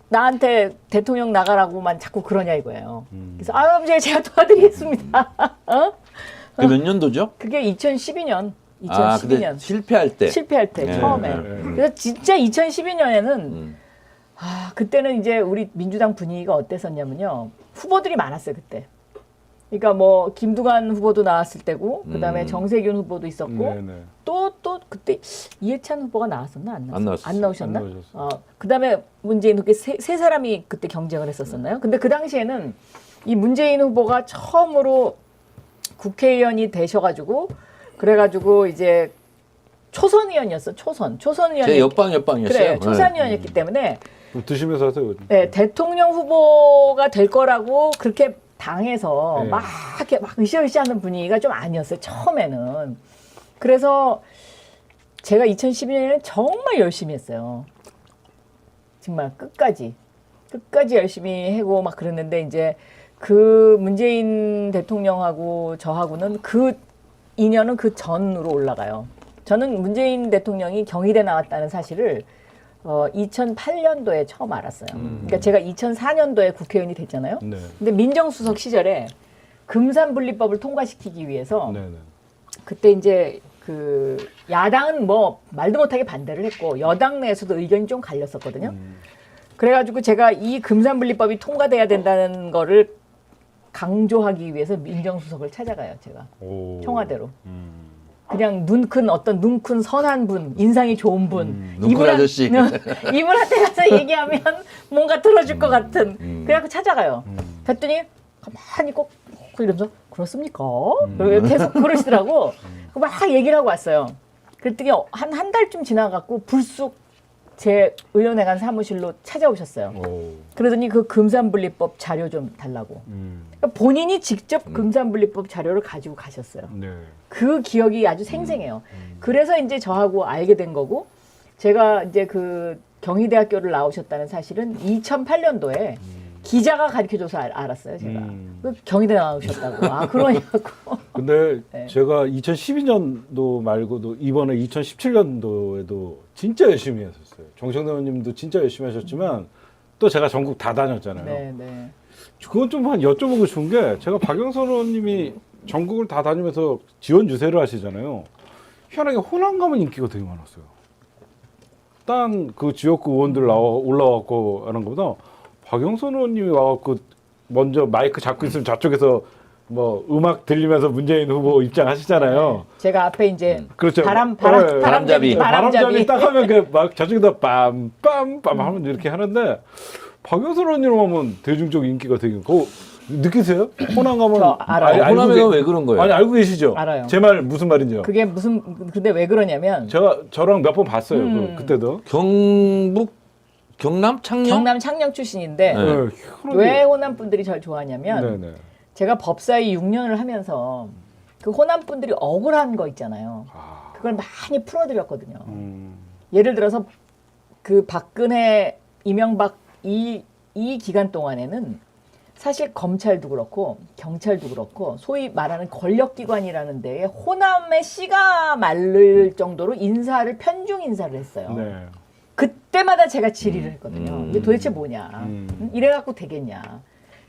나한테 대통령 나가라고만 자꾸 그러냐 이거예요. 그래서 제가 도와드리겠습니다. 어? 그 몇 년도죠? 그게 2012년. 아, 근데 실패할 때. 실패할 때 네, 처음에. 네. 그래서 진짜 2012년에는 그때는 이제 우리 민주당 분위기가 어땠었냐면요. 후보들이 많았어요, 그때. 그러니까 뭐 김두관 후보도 나왔을 때고 그다음에 정세균 후보도 있었고 네네. 또 그때 이해찬 후보가 나왔었나 안 나왔었나? 안 나왔었어요. 안 나오셨나? 안 나오셨어요. 그다음에 문재인 후보 세 사람이 그때 경쟁을 했었었나요? 근데 그 당시에는 이 문재인 후보가 처음으로 국회의원이 되셔가지고 그래가지고 이제 초선 의원이었어. 초선 의원. 제 옆방이었어요. 그래 초선 의원이었기 때문에 좀 드시면서 하세요. 네, 대통령 후보가 될 거라고 그렇게 당에서 네. 막 이렇게 막 으쌰으쌰하는 분위기가 좀 아니었어요. 처음에는. 그래서 제가 2012년에는 정말 열심히 했어요. 정말 끝까지 열심히 하고 막 그랬는데 이제 그 문재인 대통령하고 저하고는 그 인연은 그 전으로 올라가요. 저는 문재인 대통령이 경희대 나왔다는 사실을 2008년도에 처음 알았어요. 그러니까 제가 2004년도에 국회의원이 됐잖아요. 네. 근데 민정수석 시절에 금산분리법을 통과시키기 위해서 네네. 그때 이제 그 야당은 뭐 말도 못하게 반대를 했고 여당 내에서도 의견이 좀 갈렸었거든요. 그래가지고 제가 이 금산분리법이 통과돼야 된다는 거를 강조하기 위해서 민정수석을 찾아가요, 제가. 오. 청와대로. 그냥 눈 큰 선한 분, 인상이 좋은 분. 눈큰 아저씨. 이분한테 가서 얘기하면 뭔가 들어줄 것 같은. 그래갖고 찾아가요. 그랬더니 가만히 꼭 이러면서 그렇습니까? 계속 그러시더라고. 막 얘기를 하고 왔어요. 그랬더니 한 달쯤 지나갖고 불쑥 제 의원회관 사무실로 찾아오셨어요. 오. 그러더니 그 금산분리법 자료 좀 달라고. 그러니까 본인이 직접 금산분리법 자료를 가지고 가셨어요. 네. 그 기억이 아주 생생해요. 그래서 이제 저하고 알게 된 거고, 제가 이제 그 경희대학교를 나오셨다는 사실은 2008년도에 기자가 가르쳐줘서 알았어요, 제가. 그 경희대 나오셨다고. 아, 그러냐고. 근데 네. 제가 2012년도 말고도 이번에 2017년도에도 진짜 열심히 했었어요. 정청래 의원님도 진짜 열심히 하셨지만 또 제가 전국 다 다녔잖아요. 네, 네. 그건 좀 한 여쭤보고 싶은 게 제가 박영선 의원님이 전국을 다 다니면서 지원 유세를 하시잖아요. 희한하게 호남 가면 인기가 되게 많았어요. 딴 그 지역구 의원들 올라와갖고 하는 것보다 박영선 의원님이 와갖고 먼저 마이크 잡고 있으면 저쪽에서 뭐 음악 들리면서 문재인 후보 입장하시잖아요. 제가 앞에 이제 그렇죠. 바람잡이 바람잡이 딱 하면 그 막 저쪽에다 빰빰빰 하면 이렇게 하는데 박영선 의원님 하면 대중적 인기가 되게 그거 느끼세요? 호남 가면 저 알아요. 호남에 가면 왜 그런 거예요? 아니 알고 계시죠? 알아요. 제 말 무슨 말인지요? 그게 무슨 근데 왜 그러냐면 저랑 몇 번 봤어요. 그때도. 경남 창녕? 경남 창녕 출신인데 네. 네, 왜 호남 분들이 절 좋아하냐면 네네. 제가 법사위 6년을 하면서 그 호남 분들이 억울한 거 있잖아요. 아, 그걸 많이 풀어드렸거든요. 예를 들어서 그 박근혜, 이명박 이 기간 동안에는 사실 검찰도 그렇고 경찰도 그렇고 소위 말하는 권력기관이라는 데에 호남의 씨가 마를 정도로 인사를 편중 인사를 했어요. 네. 그때마다 제가 질의를 했거든요. 이게 도대체 뭐냐? 이래갖고 되겠냐?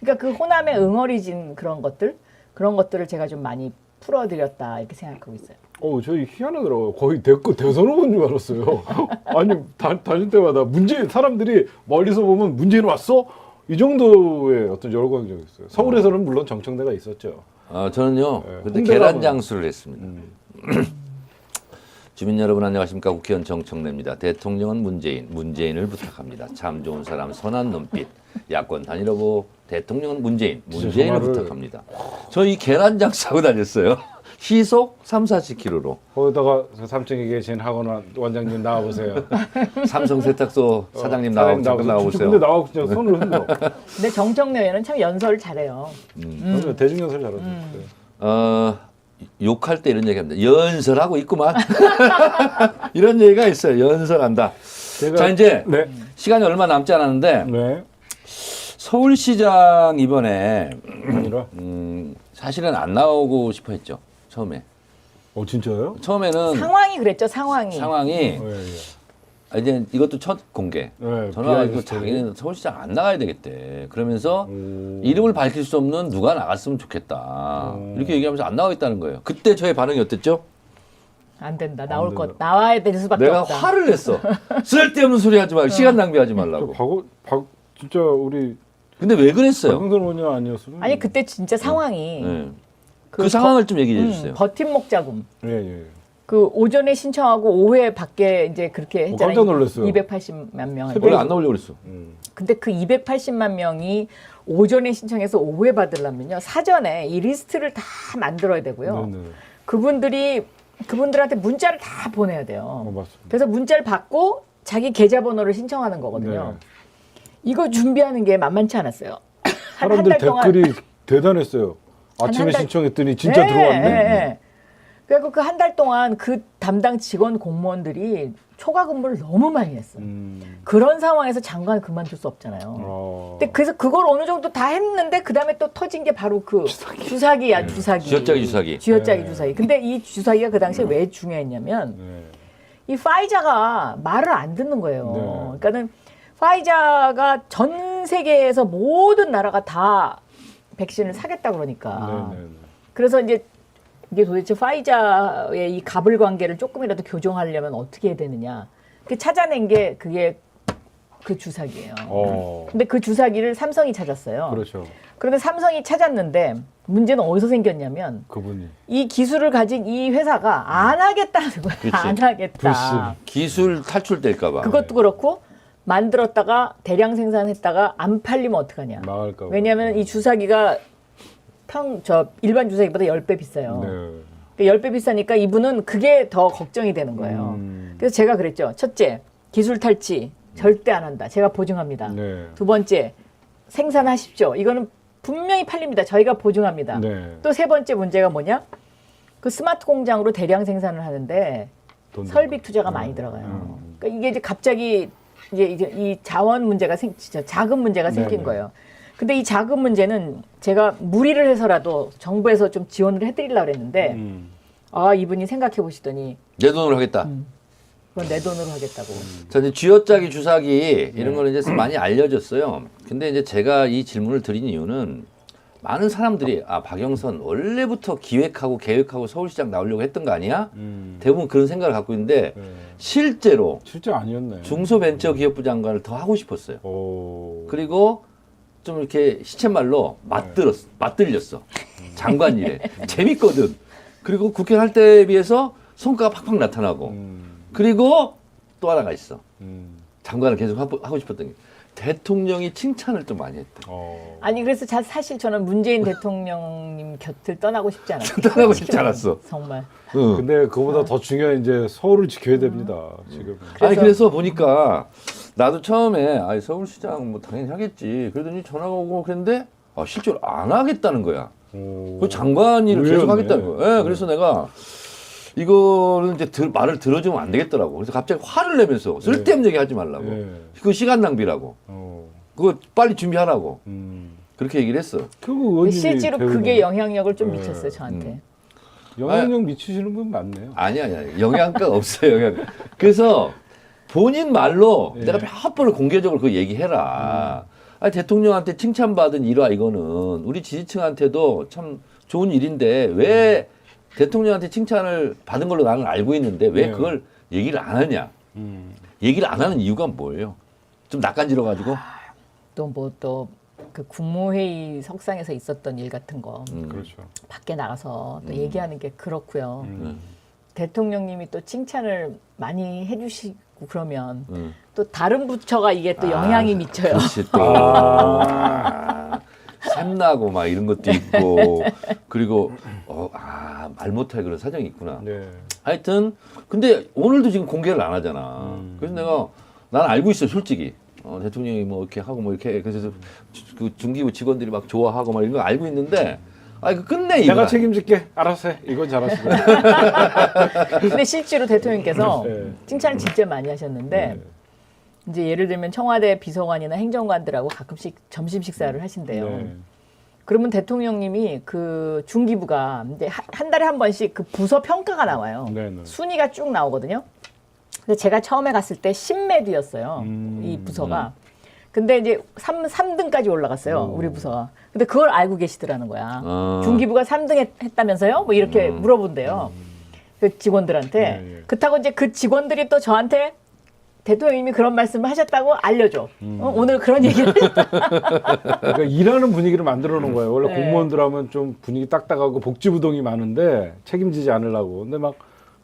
그러니까 그 호남의 응어리진 그런 것들을 제가 좀 많이 풀어드렸다 이렇게 생각하고 있어요. 저희 희한하더라고요. 거의 대선 후보인 줄 알았어요. 아니, 다닐 때마다 사람들이 멀리서 보면 문재인 왔어? 이 정도의 어떤 열광적이 있어요. 서울에서는 물론 정청래가 있었죠. 저는요, 네, 그때 홍대 계란 가면- 장수를 했습니다. 주민 여러분 안녕하십니까? 국회의원 정청래입니다. 대통령은 문재인을 부탁합니다. 참 좋은 사람, 선한 눈빛, 야권 단일 후보, 대통령은 문재인을 정말을- 부탁합니다. 저 이 계란 장수하고 다녔어요. 시속 3-40km로. 거기다가 3층에 계신 학원 원장님 나와보세요. 삼성 세탁소 사장님 잠깐 나와보세요. 근데 나와서 그냥 손을 흔들어. 근데 정청래 의원은 참 연설을 잘해요. 저는 대중연설 잘하죠. 네. 욕할 때 이런 얘기합니다. 연설하고 있구만. 이런 얘기가 있어요. 연설한다. 자, 이제 네. 시간이 얼마 남지 않았는데 네. 서울시장 이번에 아니라. 사실은 안 나오고 싶어 했죠. 처음에. 진짜요? 처음에는 상황이 그랬죠. 상황이. 상황이 이제 이것도 첫 공개. 네, 전화가 비하인드 자기는 서울시장 안 나가야 되겠대. 그러면서 이름을 밝힐 수 없는 누가 나갔으면 좋겠다. 이렇게 얘기하면서 안 나가겠다는 거예요. 그때 저의 반응이 어땠죠? 안 된다. 안 된다. 나와야 될 수밖에 내가 없다. 화를 냈어. 쓸데없는 소리 하지 말고 시간 낭비하지 말라고. 진짜 우리 근데 왜 그랬어요? 박영선 의원이 아니었으면. 아니 그때 진짜 상황이 네. 그 상황을 좀 얘기해 주세요. 버팀목 자금. 예. 그 오전에 신청하고 오후에 밖에 이제 그렇게 했잖아요. 깜짝 놀랐어요. 280만 명. 원래 안 나오려고 그랬어. 근데 그 280만 명이 오전에 신청해서 오후에 받으려면요. 사전에 이 리스트를 다 만들어야 되고요. 네네. 그분들한테 문자를 다 보내야 돼요. 맞습니다. 그래서 문자를 받고 자기 계좌번호를 신청하는 거거든요. 네. 이거 준비하는 게 만만치 않았어요. 한 사람들 달 동안 댓글이 대단했어요. 아침에 한 달- 신청했더니 진짜 네, 들어왔네. 네. 그래서 그 한 달 동안 그 담당 직원 공무원들이 초과 근무를 너무 많이 했어요. 그런 상황에서 장관 그만둘 수 없잖아요. 근데 그래서 그걸 어느 정도 다 했는데 그 다음에 또 터진 게 바로 그 주사기야, 주사기. 쥐어짜기 주사기. 쥐어짜기 네. 주사기. 근데 이 주사기가 그 당시에 왜 중요했냐면 네. 이 파이자가 말을 안 듣는 거예요. 네. 그러니까는 파이자가 전 세계에서 모든 나라가 다 백신을 사겠다 그러니까. 네네. 그래서 이게 도대체 파이자의 이 갑을 관계를 조금이라도 교정하려면 어떻게 해야 되느냐. 그 찾아낸 게 그게 그 주사기예요. 근데 그 주사기를 삼성이 찾았어요. 그렇죠. 그런데 삼성이 찾았는데 문제는 어디서 생겼냐면 그분이. 이 기술을 가진 이 회사가 안 하겠다는 거야. 그치. 안 하겠다. 기술 탈출될까봐. 그것도 그렇고 만들었다가 대량 생산했다가 안 팔리면 어떡하냐. 망할까 봐. 왜냐하면 이 주사기가 일반 주사기보다 10배 비싸요. 네. 그러니까 10배 비싸니까 이분은 그게 더 걱정이 되는 거예요. 그래서 제가 그랬죠. 첫째, 기술 탈취 절대 안 한다. 제가 보증합니다. 네. 두 번째, 생산하십시오. 이거는 분명히 팔립니다. 저희가 보증합니다. 네. 또 세 번째 문제가 뭐냐? 그 스마트 공장으로 대량 생산을 하는데 돈 설비 투자가 많이 들어가요. 그러니까 이게 이제 갑자기 이제 이 자원 문제가 자금 문제가 생긴 네네. 거예요. 근데 이 자금 문제는 제가 무리를 해서라도 정부에서 좀 지원을 해드리려고 그랬는데 이분이 생각해 보시더니 내 돈으로 하겠다. 그건 내 돈으로 하겠다고. 자, 이제 쥐어짜기 주사기 이런 거는 이제 많이 알려졌어요. 근데 이제 제가 이 질문을 드린 이유는 많은 사람들이 박영선 원래부터 기획하고 계획하고 서울시장 나오려고 했던 거 아니야? 대부분 그런 생각을 갖고 있는데 실제로 실제 아니었네. 중소벤처기업부 장관을 더 하고 싶었어요. 그리고 좀 이렇게 시쳇말로 맞들렸어. 장관 일에 재밌거든. 그리고 국회 할 때에 비해서 성과가 팍팍 나타나고 그리고 또 하나가 있어. 장관을 계속 하고 싶었던 게 대통령이 칭찬을 좀 많이 했대. 아니 그래서 사실 저는 문재인 대통령님 곁을 떠나고 싶지 않았어요. 떠나고 싶지 않았어. 정말. 응. 근데 그거보다 더 중요한 이제 서울을 지켜야 됩니다. 지금. 아니 그래서 보니까 나도 처음에 서울시장 뭐 당연히 하겠지. 그러더니 전화가 오고 그랬는데 실제로 안 하겠다는 거야. 그 장관 일을 계속 의외였네. 하겠다는 거야. 예, 그래서 내가 이거는 이제 말을 들어주면 안 되겠더라고. 그래서 갑자기 화를 내면서 쓸데없는 얘기 하지 말라고. 네. 그거 시간 낭비라고. 그거 빨리 준비하라고. 그렇게 얘기를 했어. 그거 의원님이 실제로 배우는 그게 영향력을 좀 네. 미쳤어요 저한테. 영향력 미치시는 분 많네요. 아니야. 영양가 없어요. 영양가. 그래서 본인 말로 내가 몇 번을 공개적으로 그 얘기해라. 아니, 대통령한테 칭찬받은 일화 이거는 우리 지지층한테도 참 좋은 일인데 왜 대통령한테 칭찬을 받은 걸로 나는 알고 있는데 왜 그걸 얘기를 안 하냐. 얘기를 안 하는 이유가 뭐예요? 좀 낯간지러가지고. 또 뭐 또 그 국무회의 석상에서 있었던 일 같은 거 그렇죠. 밖에 나가서 또 얘기하는 게 그렇고요. 대통령님이 또 칭찬을 많이 해주시고 그러면 또 다른 부처가 이게 또 영향이 미쳐요. 그렇지 또. 샘나고 막 이런 것도 있고 그리고 말 못할 그런 사정이 있구나. 네. 하여튼 근데 오늘도 지금 공개를 안 하잖아. 그래서 내가 난 알고 있어 솔직히. 대통령이 뭐 이렇게 하고 뭐 이렇게 그래서 그 중기부 직원들이 막 좋아하고 막 이런 거 알고 있는데 그 끝내 이거. 내가 책임질게. 알았어 해. 이건 잘하시고. 근데 실제로 대통령께서 네. 칭찬을 진짜 많이 하셨는데 이제 예를 들면 청와대 비서관이나 행정관들하고 가끔씩 점심 식사를 하신대요. 네. 그러면 대통령님이 그 중기부가 이제 한 달에 한 번씩 그 부서 평가가 나와요. 네, 네. 순위가 쭉 나오거든요. 근데 제가 처음에 갔을 때 신메드였어요. 이 부서가. 근데 이제 3등까지 올라갔어요. 우리 부서가. 근데 그걸 알고 계시더라는 거야. 중기부가 3등 했다면서요? 뭐 이렇게 물어본대요. 그 직원들한테. 네. 그렇다고 이제 그 직원들이 또 저한테 대통령님이 그런 말씀을 하셨다고 알려줘. 오늘 그런 얘기를 그러니까 일하는 분위기를 만들어 놓은 거예요. 원래 네. 공무원들 하면 좀 분위기 딱딱하고 복지부동이 많은데 책임지지 않으려고. 근데 막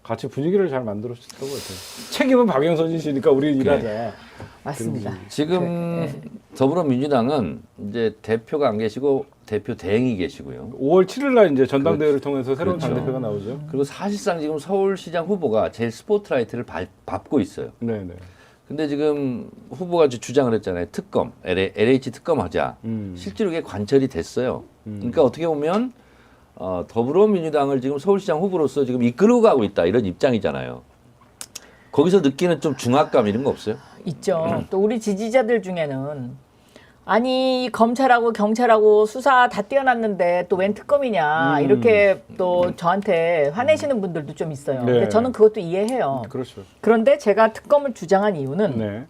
같이 분위기를 잘 만들어 주셨던 것 같아요. 책임은 박영선 씨니까 우리 일하자. 맞습니다. 지금 더불어민주당은 이제 대표가 안 계시고 대표 대행이 계시고요. 5월 7일 날 이제 전당대회를 통해서 새로운 그렇죠. 당대표가 나오죠. 그리고 사실상 지금 서울시장 후보가 제일 스포트라이트를 밟고 있어요. 네, 네. 근데 지금 후보가 주장을 했잖아요. 특검, LH 특검 하자. 실제로 이게 관철이 됐어요. 그러니까 어떻게 보면 더불어민주당을 지금 서울시장 후보로서 지금 이끌고 가고 있다 이런 입장이잖아요. 거기서 느끼는 좀 중압감 이런 거 없어요? 있죠. 또 우리 지지자들 중에는 아니 검찰하고 경찰하고 수사 다 떼어놨는데 또 웬 특검이냐 이렇게 또 저한테 화내시는 분들도 좀 있어요. 네. 근데 저는 그것도 이해해요. 그렇죠. 그런데 제가 특검을 주장한 이유는 네.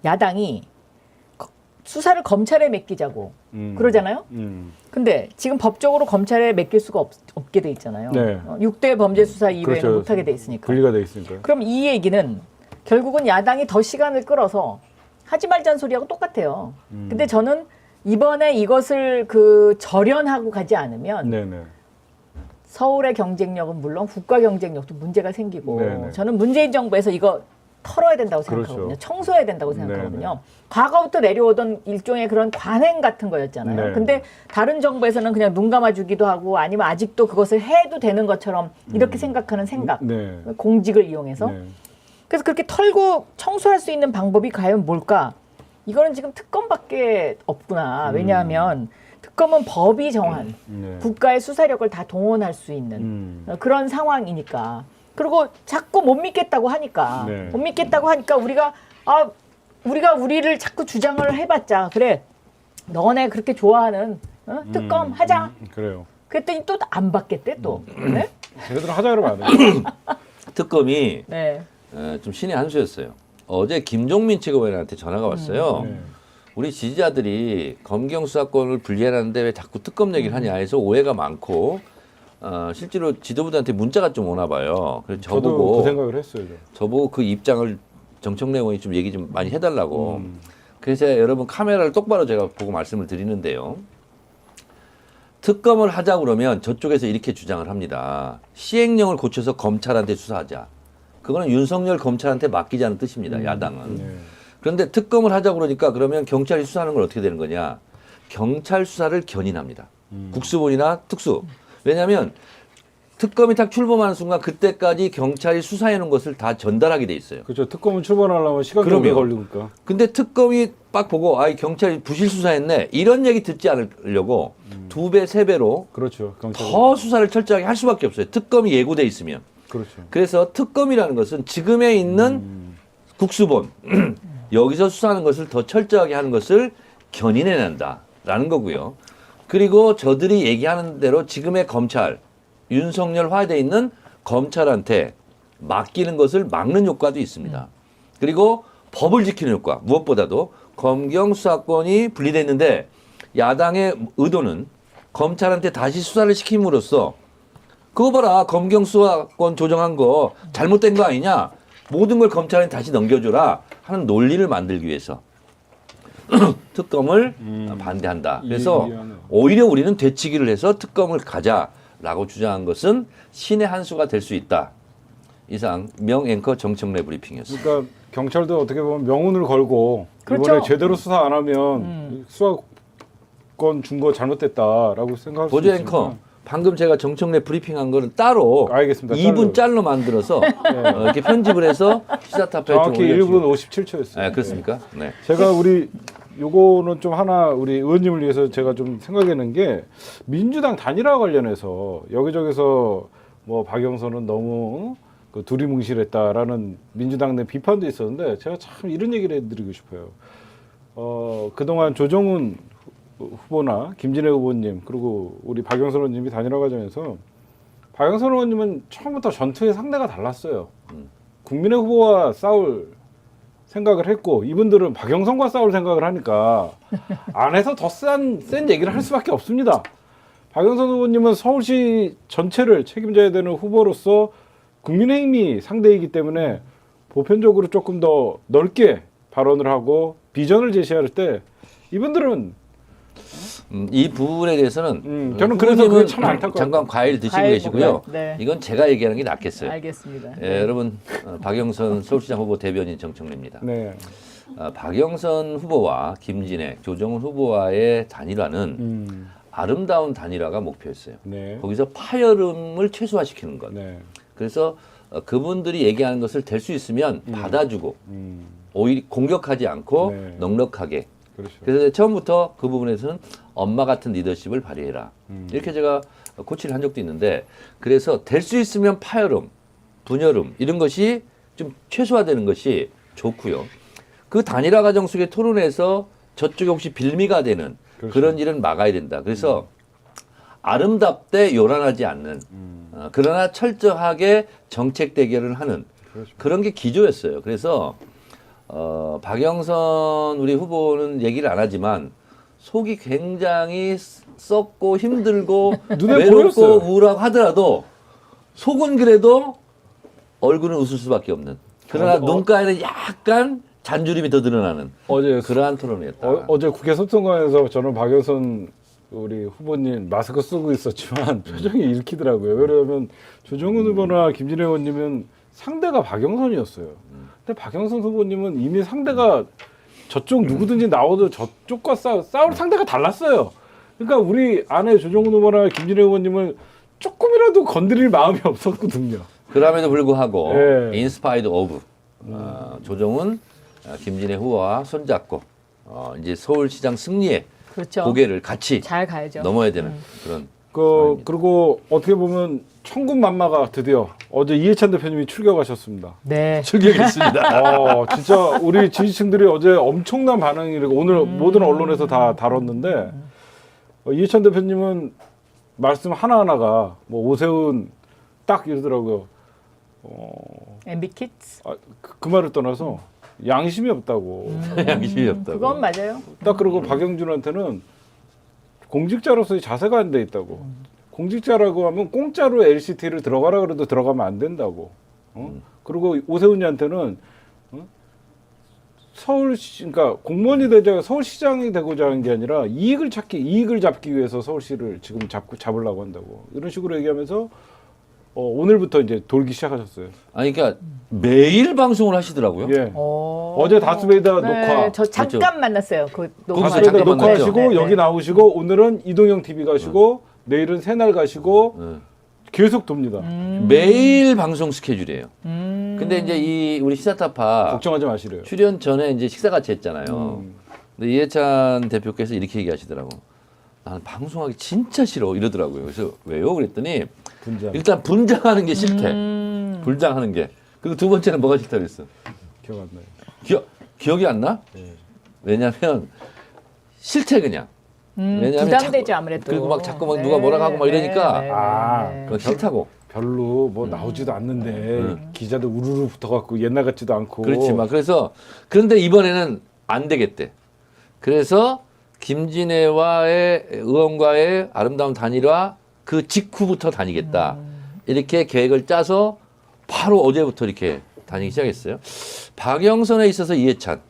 야당이 수사를 검찰에 맡기자고 그러잖아요. 근데 지금 법적으로 검찰에 맡길 수가 없게 돼 있잖아요. 네. 6대 범죄 수사 이외에는 그렇죠. 못하게 돼 있으니까. 분리가 돼 있으니까요. 그럼 이 얘기는 결국은 야당이 더 시간을 끌어서 하지 말자는 소리하고 똑같아요. 근데 저는 이번에 이것을 절연하고 가지 않으면 네네. 서울의 경쟁력은 물론 국가 경쟁력도 문제가 생기고 네네. 저는 문재인 정부에서 이거 털어야 된다고 생각하거든요. 그렇죠. 청소해야 된다고 생각하거든요. 과거부터 내려오던 일종의 그런 관행 같은 거였잖아요. 네. 근데 다른 정부에서는 그냥 눈 감아주기도 하고 아니면 아직도 그것을 해도 되는 것처럼 이렇게 생각하는 생각, 네. 공직을 이용해서. 네. 그래서 그렇게 털고 청소할 수 있는 방법이 과연 뭘까? 이거는 지금 특검밖에 없구나. 왜냐하면 특검은 법이 정한 네. 국가의 수사력을 다 동원할 수 있는 그런 상황이니까. 그리고 자꾸 못 믿겠다고 하니까 네. 못 믿겠다고 하니까 우리가 우리를 자꾸 주장을 해봤자 그래 너네 그렇게 좋아하는 특검 하자. 그래요. 그랬더니 또 안 받겠대 또. 네? 걔네들은 하자 그러면 안 해요. 특검이 네. 좀 신의 한 수였어요. 어제 김종민 최고위원한테 전화가 왔어요. 네. 우리 지지자들이 검경 수사권을 분리하는데 왜 자꾸 특검 얘기를 하냐 해서 오해가 많고 실제로 지도부들한테 문자가 좀 오나 봐요. 그래서 저도 저보고 그 생각을 했어요. 저보고 그 입장을 정청래 의원이 좀 얘기 좀 많이 해달라고. 그래서 여러분 카메라를 똑바로 제가 보고 말씀을 드리는데요. 특검을 하자 그러면 저쪽에서 이렇게 주장을 합니다. 시행령을 고쳐서 검찰한테 수사하자. 그거는 윤석열 검찰한테 맡기자는 뜻입니다. 야당은. 네. 그런데 특검을 하자 그러니까 그러면 경찰이 수사하는 건 어떻게 되는 거냐? 경찰 수사를 견인합니다. 국수본이나 특수. 왜냐하면 특검이 딱 출범하는 순간 그때까지 경찰이 수사해 놓은 것을 다 전달하게 돼 있어요. 그렇죠. 특검은 출범하려면 시간이 오래 걸리니까. 근데 특검이 딱 보고 아이 경찰이 부실 수사했네 이런 얘기 듣지 않으려고 2배, 3배로 그렇죠. 경찰. 더 수사를 철저하게 할 수밖에 없어요. 특검이 예고돼 있으면. 그렇죠. 그래서 특검이라는 것은 지금에 있는 국수본 여기서 수사하는 것을 더 철저하게 하는 것을 견인해낸다라는 거고요. 그리고 저들이 얘기하는 대로 지금의 검찰 윤석열 화돼 있는 검찰한테 맡기는 것을 막는 효과도 있습니다. 그리고 법을 지키는 효과 무엇보다도 검경 수사권이 분리됐는데 야당의 의도는 검찰한테 다시 수사를 시킴으로써 그거 봐라 검경 수사권 조정한 거 잘못된 거 아니냐 모든 걸 검찰한테 다시 넘겨줘라 하는 논리를 만들기 위해서 특검을 반대한다. 그래서 이해하네요. 오히려 우리는 되치기를 해서 특검을 가자라고 주장한 것은 신의 한 수가 될 수 있다. 이상 명 앵커 정청래 브리핑이었습니다. 그러니까 경찰도 어떻게 보면 명운을 걸고 그렇죠. 이번에 제대로 수사 안 하면 수사권 준 거 잘못됐다라고 생각할 수 보조 있으니까. 앵커 방금 제가 정청래 브리핑한 거는 따로 알겠습니다. 2분 짤로 만들어서 이렇게 편집을 해서 시사타파에 정확히 1분 57초였어요. 네, 그렇습니까? 네. 제가 우리 요거는 좀 하나 우리 의원님을 위해서 제가 좀 생각해낸 게 민주당 단일화 관련해서 여기저기서 뭐 박영선은 너무 그 두리뭉실했다라는 민주당 내 비판도 있었는데 제가 참 이런 얘기를 해드리고 싶어요. 그동안 조정훈 후보나 김진애 후보님 그리고 우리 박영선 의원님이 단일화 과정에서 박영선 의원님은 처음부터 전투의 상대가 달랐어요. 국민의 후보와 싸울 생각을 했고 이분들은 박영선과 싸울 생각을 하니까 안에서 더 센 얘기를 할 수밖에 없습니다. 박영선 후보님은 서울시 전체를 책임져야 되는 후보로서 국민의힘이 상대이기 때문에 보편적으로 조금 더 넓게 발언을 하고 비전을 제시할 때 이분들은 이 부분에 대해서는 저는 그래서 그게 참 안타까워요. 잠깐 과일 드시고 과일 계시고요. 먹어요? 네. 이건 제가 얘기하는 게 낫겠어요. 알겠습니다. 예, 여러분 박영선 서울시장 후보 대변인 정청래입니다. 네. 박영선 후보와 김진애, 조정훈 후보와의 단일화는 아름다운 단일화가 목표였어요. 네. 거기서 파열음을 최소화시키는 것. 네. 그래서 그분들이 얘기하는 것을 될 수 있으면 받아주고 오히려 공격하지 않고 네. 넉넉하게. 그렇죠. 그래서 처음부터 그 부분에서는 엄마 같은 리더십을 발휘해라. 이렇게 제가 코치를 한 적도 있는데 그래서 될 수 있으면 파열음, 분열음 이런 것이 좀 최소화되는 것이 좋고요. 그 단일화 과정 속의 토론에서 저쪽에 혹시 빌미가 되는 그렇죠. 그런 일은 막아야 된다. 그래서 아름답되 요란하지 않는 그러나 철저하게 정책 대결을 하는 그렇죠. 그런 게 기조였어요. 그래서 박영선 우리 후보는 얘기를 안 하지만 속이 굉장히 썩고 힘들고 눈에 외롭고 보였어요. 우울하고 하더라도 속은 그래도 얼굴은 웃을 수밖에 없는 그러나 눈가에는 약간 잔주림이 더 드러나는 어제 그러한 토론이었다. 어제 국회 소통관에서 저는 박영선 우리 후보님 마스크 쓰고 있었지만 표정이 읽히더라고요. 왜냐하면 조정훈 후보나 김진애 의원님은 상대가 박영선이었어요. 근데 박영선 후보님은 이미 상대가 저쪽 누구든지 나와도 저쪽과 싸울 상대가 달랐어요. 그러니까 우리 안에 조정훈 후보나 김진애 의원님은 조금이라도 건드릴 마음이 없었거든요. 그럼에도 불구하고 예. 인스파이드 오브 조정훈, 김진애 후보와 손잡고 이제 서울시장 승리에 그렇죠. 고개를 같이 잘 가야죠. 넘어야 되는 그런 그리고 어떻게 보면 천군만마가 드디어 어제 이해찬 대표님이 출격하셨습니다. 네. 출격했습니다. 진짜 우리 지지층들이 어제 엄청난 반응이 오늘 모든 언론에서 다 다뤘는데 이해찬 대표님은 말씀 하나하나가 뭐 오세훈 딱 이러더라고요. MB 키ds. 그 말을 떠나서 양심이 없다고. 양심이 없다고. 그건 맞아요. 딱 그러고 박영준한테는 공직자로서의 자세가 안 돼 있다고. 공직자라고 하면 공짜로 LCT를 들어가라 그래도 들어가면 안 된다고. 그리고 오세훈이한테는 그러니까 공무원이 되자 서울시장이 되고자 하는 게 아니라 이익을 잡기 위해서 서울시를 지금 잡으려고 한다고 이런 식으로 얘기하면서 오늘부터 이제 돌기 시작하셨어요. 아니 그러니까 매일 방송을 하시더라고요. 예. 어제 다스베이더 네, 녹화. 저 잠깐 만났어요. 그 녹화. 거기서 다스베이더 잠깐 녹화하시고 만났죠. 네, 여기 네. 나오시고 오늘은 이동영 TV 가시고 내일은 새날 가시고 네. 계속 돕니다. 매일 방송 스케줄이에요. 근데 이제 이 우리 시사타파 걱정하지 마시래요. 출연 전에 이제 식사 같이 했잖아요. 근데 이해찬 대표께서 이렇게 얘기하시더라고. 나는 방송하기 진짜 싫어 이러더라고요. 그래서 왜요? 그랬더니 분장. 일단 분장하는 게 싫대. 분장하는 게. 그리고 두 번째는 뭐가 싫다 그랬어? 기억 안 나요. 기억이 안 나? 네. 왜냐면 싫대 그냥. 왜냐면 부담되죠, 자꾸- 아무래도. 그리고 막 자꾸 막 누가 뭐라 하고 막 이러니까 아, 그거 싫다고. 별로 뭐 나오지도 않는데 기자들 우르르 붙어갖고 옛날 같지도 않고. 그렇지만 그래서 그런데 이번에는 안 되겠대. 그래서 김진애와의 의원과의 아름다운 단일화 그 직후부터 다니겠다. 이렇게 계획을 짜서 바로 어제부터 이렇게 다니기 시작했어요. 박영선에 있어서 이해찬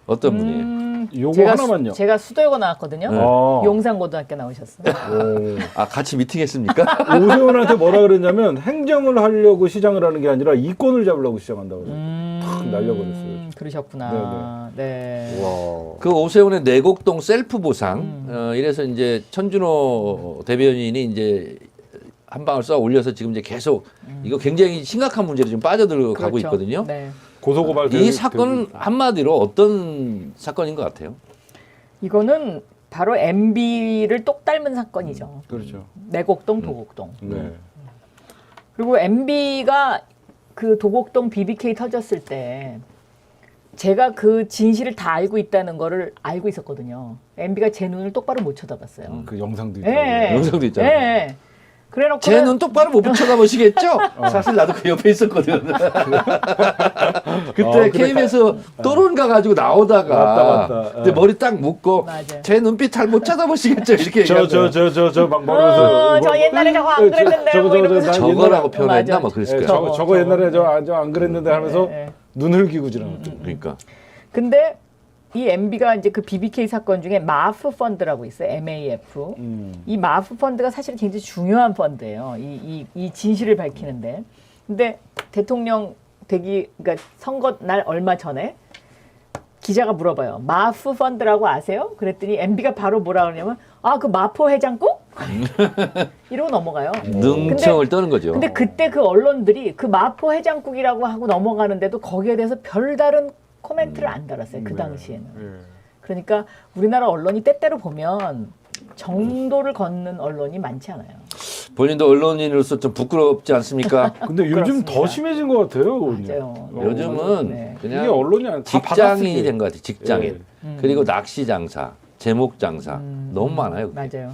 어떤 분이에요? 요거 하나만요. 제가 수도여고 나왔거든요. 네. 용산고등학교 나오셨어요. 오. 아 같이 미팅했습니까? 오세훈한테 뭐라 그랬냐면 행정을 하려고 시장을 하는 게 아니라 이권을 잡으려고 시작한다고 탁 날려버렸어요. 그러셨구나. 네. 와. 그 오세훈의 내곡동 셀프 보상 이래서 이제 천준호 대변인이 이제 한 방울 쏘아 올려서 지금 이제 계속 이거 굉장히 심각한 문제로 지금 빠져들어가고 그렇죠. 있거든요. 네. 고소고발. 이 사건은 한마디로 어떤 사건인 것 같아요? 이거는 바로 MB를 똑 닮은 사건이죠. 그렇죠. 내곡동, 도곡동. 네. 그리고 MB가 그 도곡동 BBK 터졌을 때 제가 그 진실을 다 알고 있다는 거를 알고 있었거든요. MB가 제 눈을 똑바로 못 쳐다봤어요. 그 영상도 예, 있더라고요. 예. 영상도 있잖아요. 예, 예. 그래놓고 제 눈 똑바로 못 붙여가 보시겠죠? 사실 나도 그 옆에 있었거든. 그때 그래. KBS 토론 가가지고 나오다가 맞다. 근데 머리 딱 묶고 맞아요. 제 눈빛 잘 못 쳐다보시겠죠? 이렇게 막 말하면서 저 옛날에 저거 안 그랬는데 뭐 이러면서 저거라고 표현했나 맞아. 뭐 그랬을 예, 거예요. 저거 옛날에 저 안 그랬는데 하면서 예, 예. 눈을 기고 지나갔죠. 그러니까 근데 이 MB가 이제 그 BBK 사건 중에 마프 펀드라고 있어요. MAF. 이 마프 펀드가 사실 굉장히 중요한 펀드예요. 이 진실을 밝히는데. 근데 대통령 그러니까 선거 날 얼마 전에 기자가 물어봐요. 마프 펀드라고 아세요? 그랬더니 MB가 바로 뭐라 그러냐면 그 마포 해장국? 이러고 넘어가요. 능청을 떠는 거죠. 근데 그때 그 언론들이 그 마포 해장국이라고 하고 넘어가는데도 거기에 대해서 별다른 코멘트를 안 달았어요. 그 당시에는. 그러니까 우리나라 언론이 때때로 보면 정도를 걷는 언론이 많지 않아요. 본인도 언론인으로서 좀 부끄럽지 않습니까? 근데 요즘 부끄럽습니다. 더 심해진 것 같아요. 맞아요. 요즘은 네. 이게 그냥 언론이 아니라 다 직장인이 받아쓰기. 된 것 같아요. 직장인. 그리고 낚시 장사, 제목 장사 너무 많아요. 그게. 맞아요.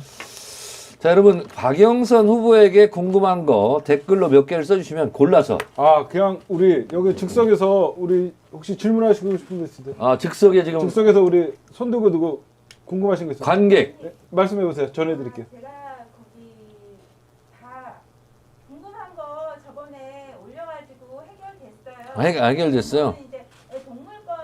자, 여러분 박영선 후보에게 궁금한 거 댓글로 몇 개를 써주시면 골라서 그냥 우리 여기 즉석에서 우리 혹시 질문하시고 싶은 거 있으세요? 즉석에 지금 즉석에서 우리 손 들고 누구 궁금하신 거 있어요? 관객 네, 말씀해 보세요. 전해드릴게요. 제가 거기 다 궁금한 거 저번에 올려가지고 해결됐어요. 해결됐어요. 저는 이제 동물권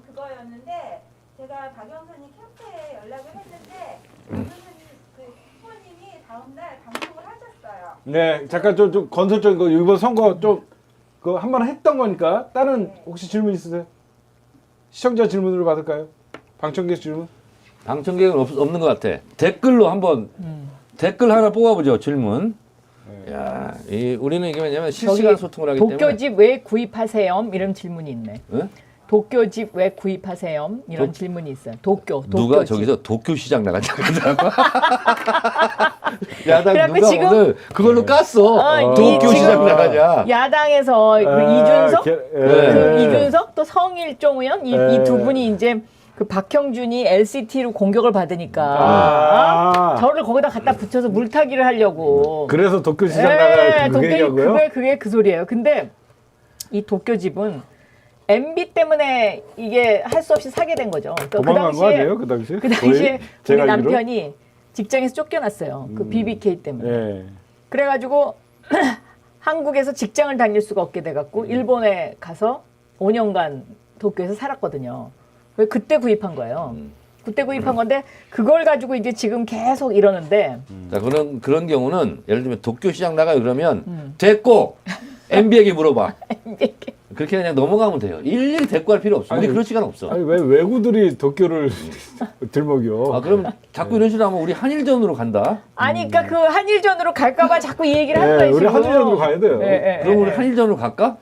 그거였는데 제가 박영선이 캠프에 연락을 했는데 박영선이 그 후보님이 다음날 방송을 하셨어요. 네, 잠깐 좀 건설적인 거 이번 선거 좀 그 한 번 했던 거니까 다른 혹시 질문 있으세요? 시청자 질문으로 받을까요? 방청객 질문? 방청객은 없는 것 같아. 댓글로 한번 댓글 하나 뽑아보죠. 질문. 야, 우리는 이게 뭐냐면 실시간 소통을 하기 때문에. 도쿄집 왜 구입하세요? 이런 질문이 있네. 응? 도쿄집 왜 구입하세요? 이런 질문이 있어요. 도쿄집. 누가 저기서 도쿄 시장 나가자 그러더라고. 야당 그래갖고 누가 지금- 오늘 그걸로 깠어. 이 도쿄 지금 시장 나가자. 야당에서 이준석, 네. 이준석 또 성일종 의원 이 두 분이 이제 그 박형준이 LCT로 공격을 받으니까 저를 거기다 갖다 붙여서 물타기를 하려고. 그래서 도쿄 시장 나가야 그 도쿄 얘기하고요? 그게 그 소리예요. 근데 이 도쿄집은 MB 때문에 이게 할 수 없이 사게 된 거죠. 그러니까 도망간 거 아니에요? 그 당시에? 그 당시에 거의? 우리 제가 알기로? 남편이 직장에서 쫓겨났어요. 그 BBK 때문에. 예. 그래가지고 한국에서 직장을 다닐 수가 없게 돼갖고 일본에 가서 5년간 도쿄에서 살았거든요. 그래서 그때 구입한 거예요. 그때 구입한 건데 그걸 가지고 이제 지금 계속 이러는데 자, 그런 경우는 예를 들면 도쿄 시장 나가요 그러면 됐고 MB에게 물어봐. 그렇게 그냥 넘어가면 돼요. 일일이 대꾸할 필요 없어. 우리 아니, 그럴 시간 없어. 아니 왜 외구들이 도쿄를 들먹여? 아, 그럼 자꾸 이런 식으로 하면 우리 한일전으로 간다. 아니 그러니까 그 한일전으로 갈까봐 자꾸 이 얘기를 하는 네, 거예요. 우리 지금. 한일전으로 가야 돼요. 그럼 우리 한일전으로 갈까?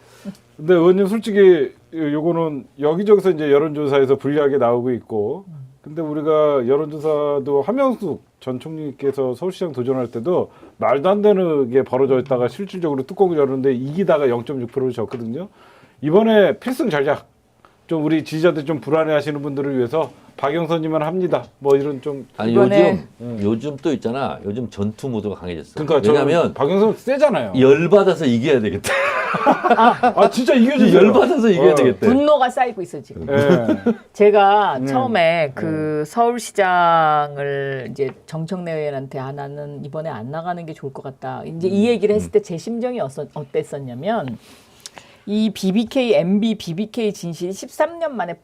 근데 의원님 솔직히 요거는 여기저기서 이제 여론조사에서 불리하게 나오고 있고, 근데 우리가 여론조사도 한명숙 전 총리께서 서울시장 도전할 때도 말도 안 되는 게 벌어져 있다가 실질적으로 뚜껑을 열었는데 이기다가 0.6%를 졌거든요. 이번에 필승 전략, 좀 우리 지지자들 좀 불안해하시는 분들을 위해서 박영선이만 합니다. 뭐 이런 좀 아니 이번에- 요즘 또 있잖아. 요즘 전투 모드가 강해졌어. 그러니까 왜냐면 박영선 세잖아요. 열 받아서 이겨야 되겠다. 아 진짜 이겨주세요. 열 받아서 이겨야 되겠다. 분노가 쌓이고 있어 지금. 예. 제가 처음에 그 서울시장을 이제 정청래 의원한테 나는 이번에 안 나가는 게 좋을 것 같다. 이제 이 얘기를 했을 때 제 심정이 어땠었냐면 이 MB BBK 진실이 13년 만에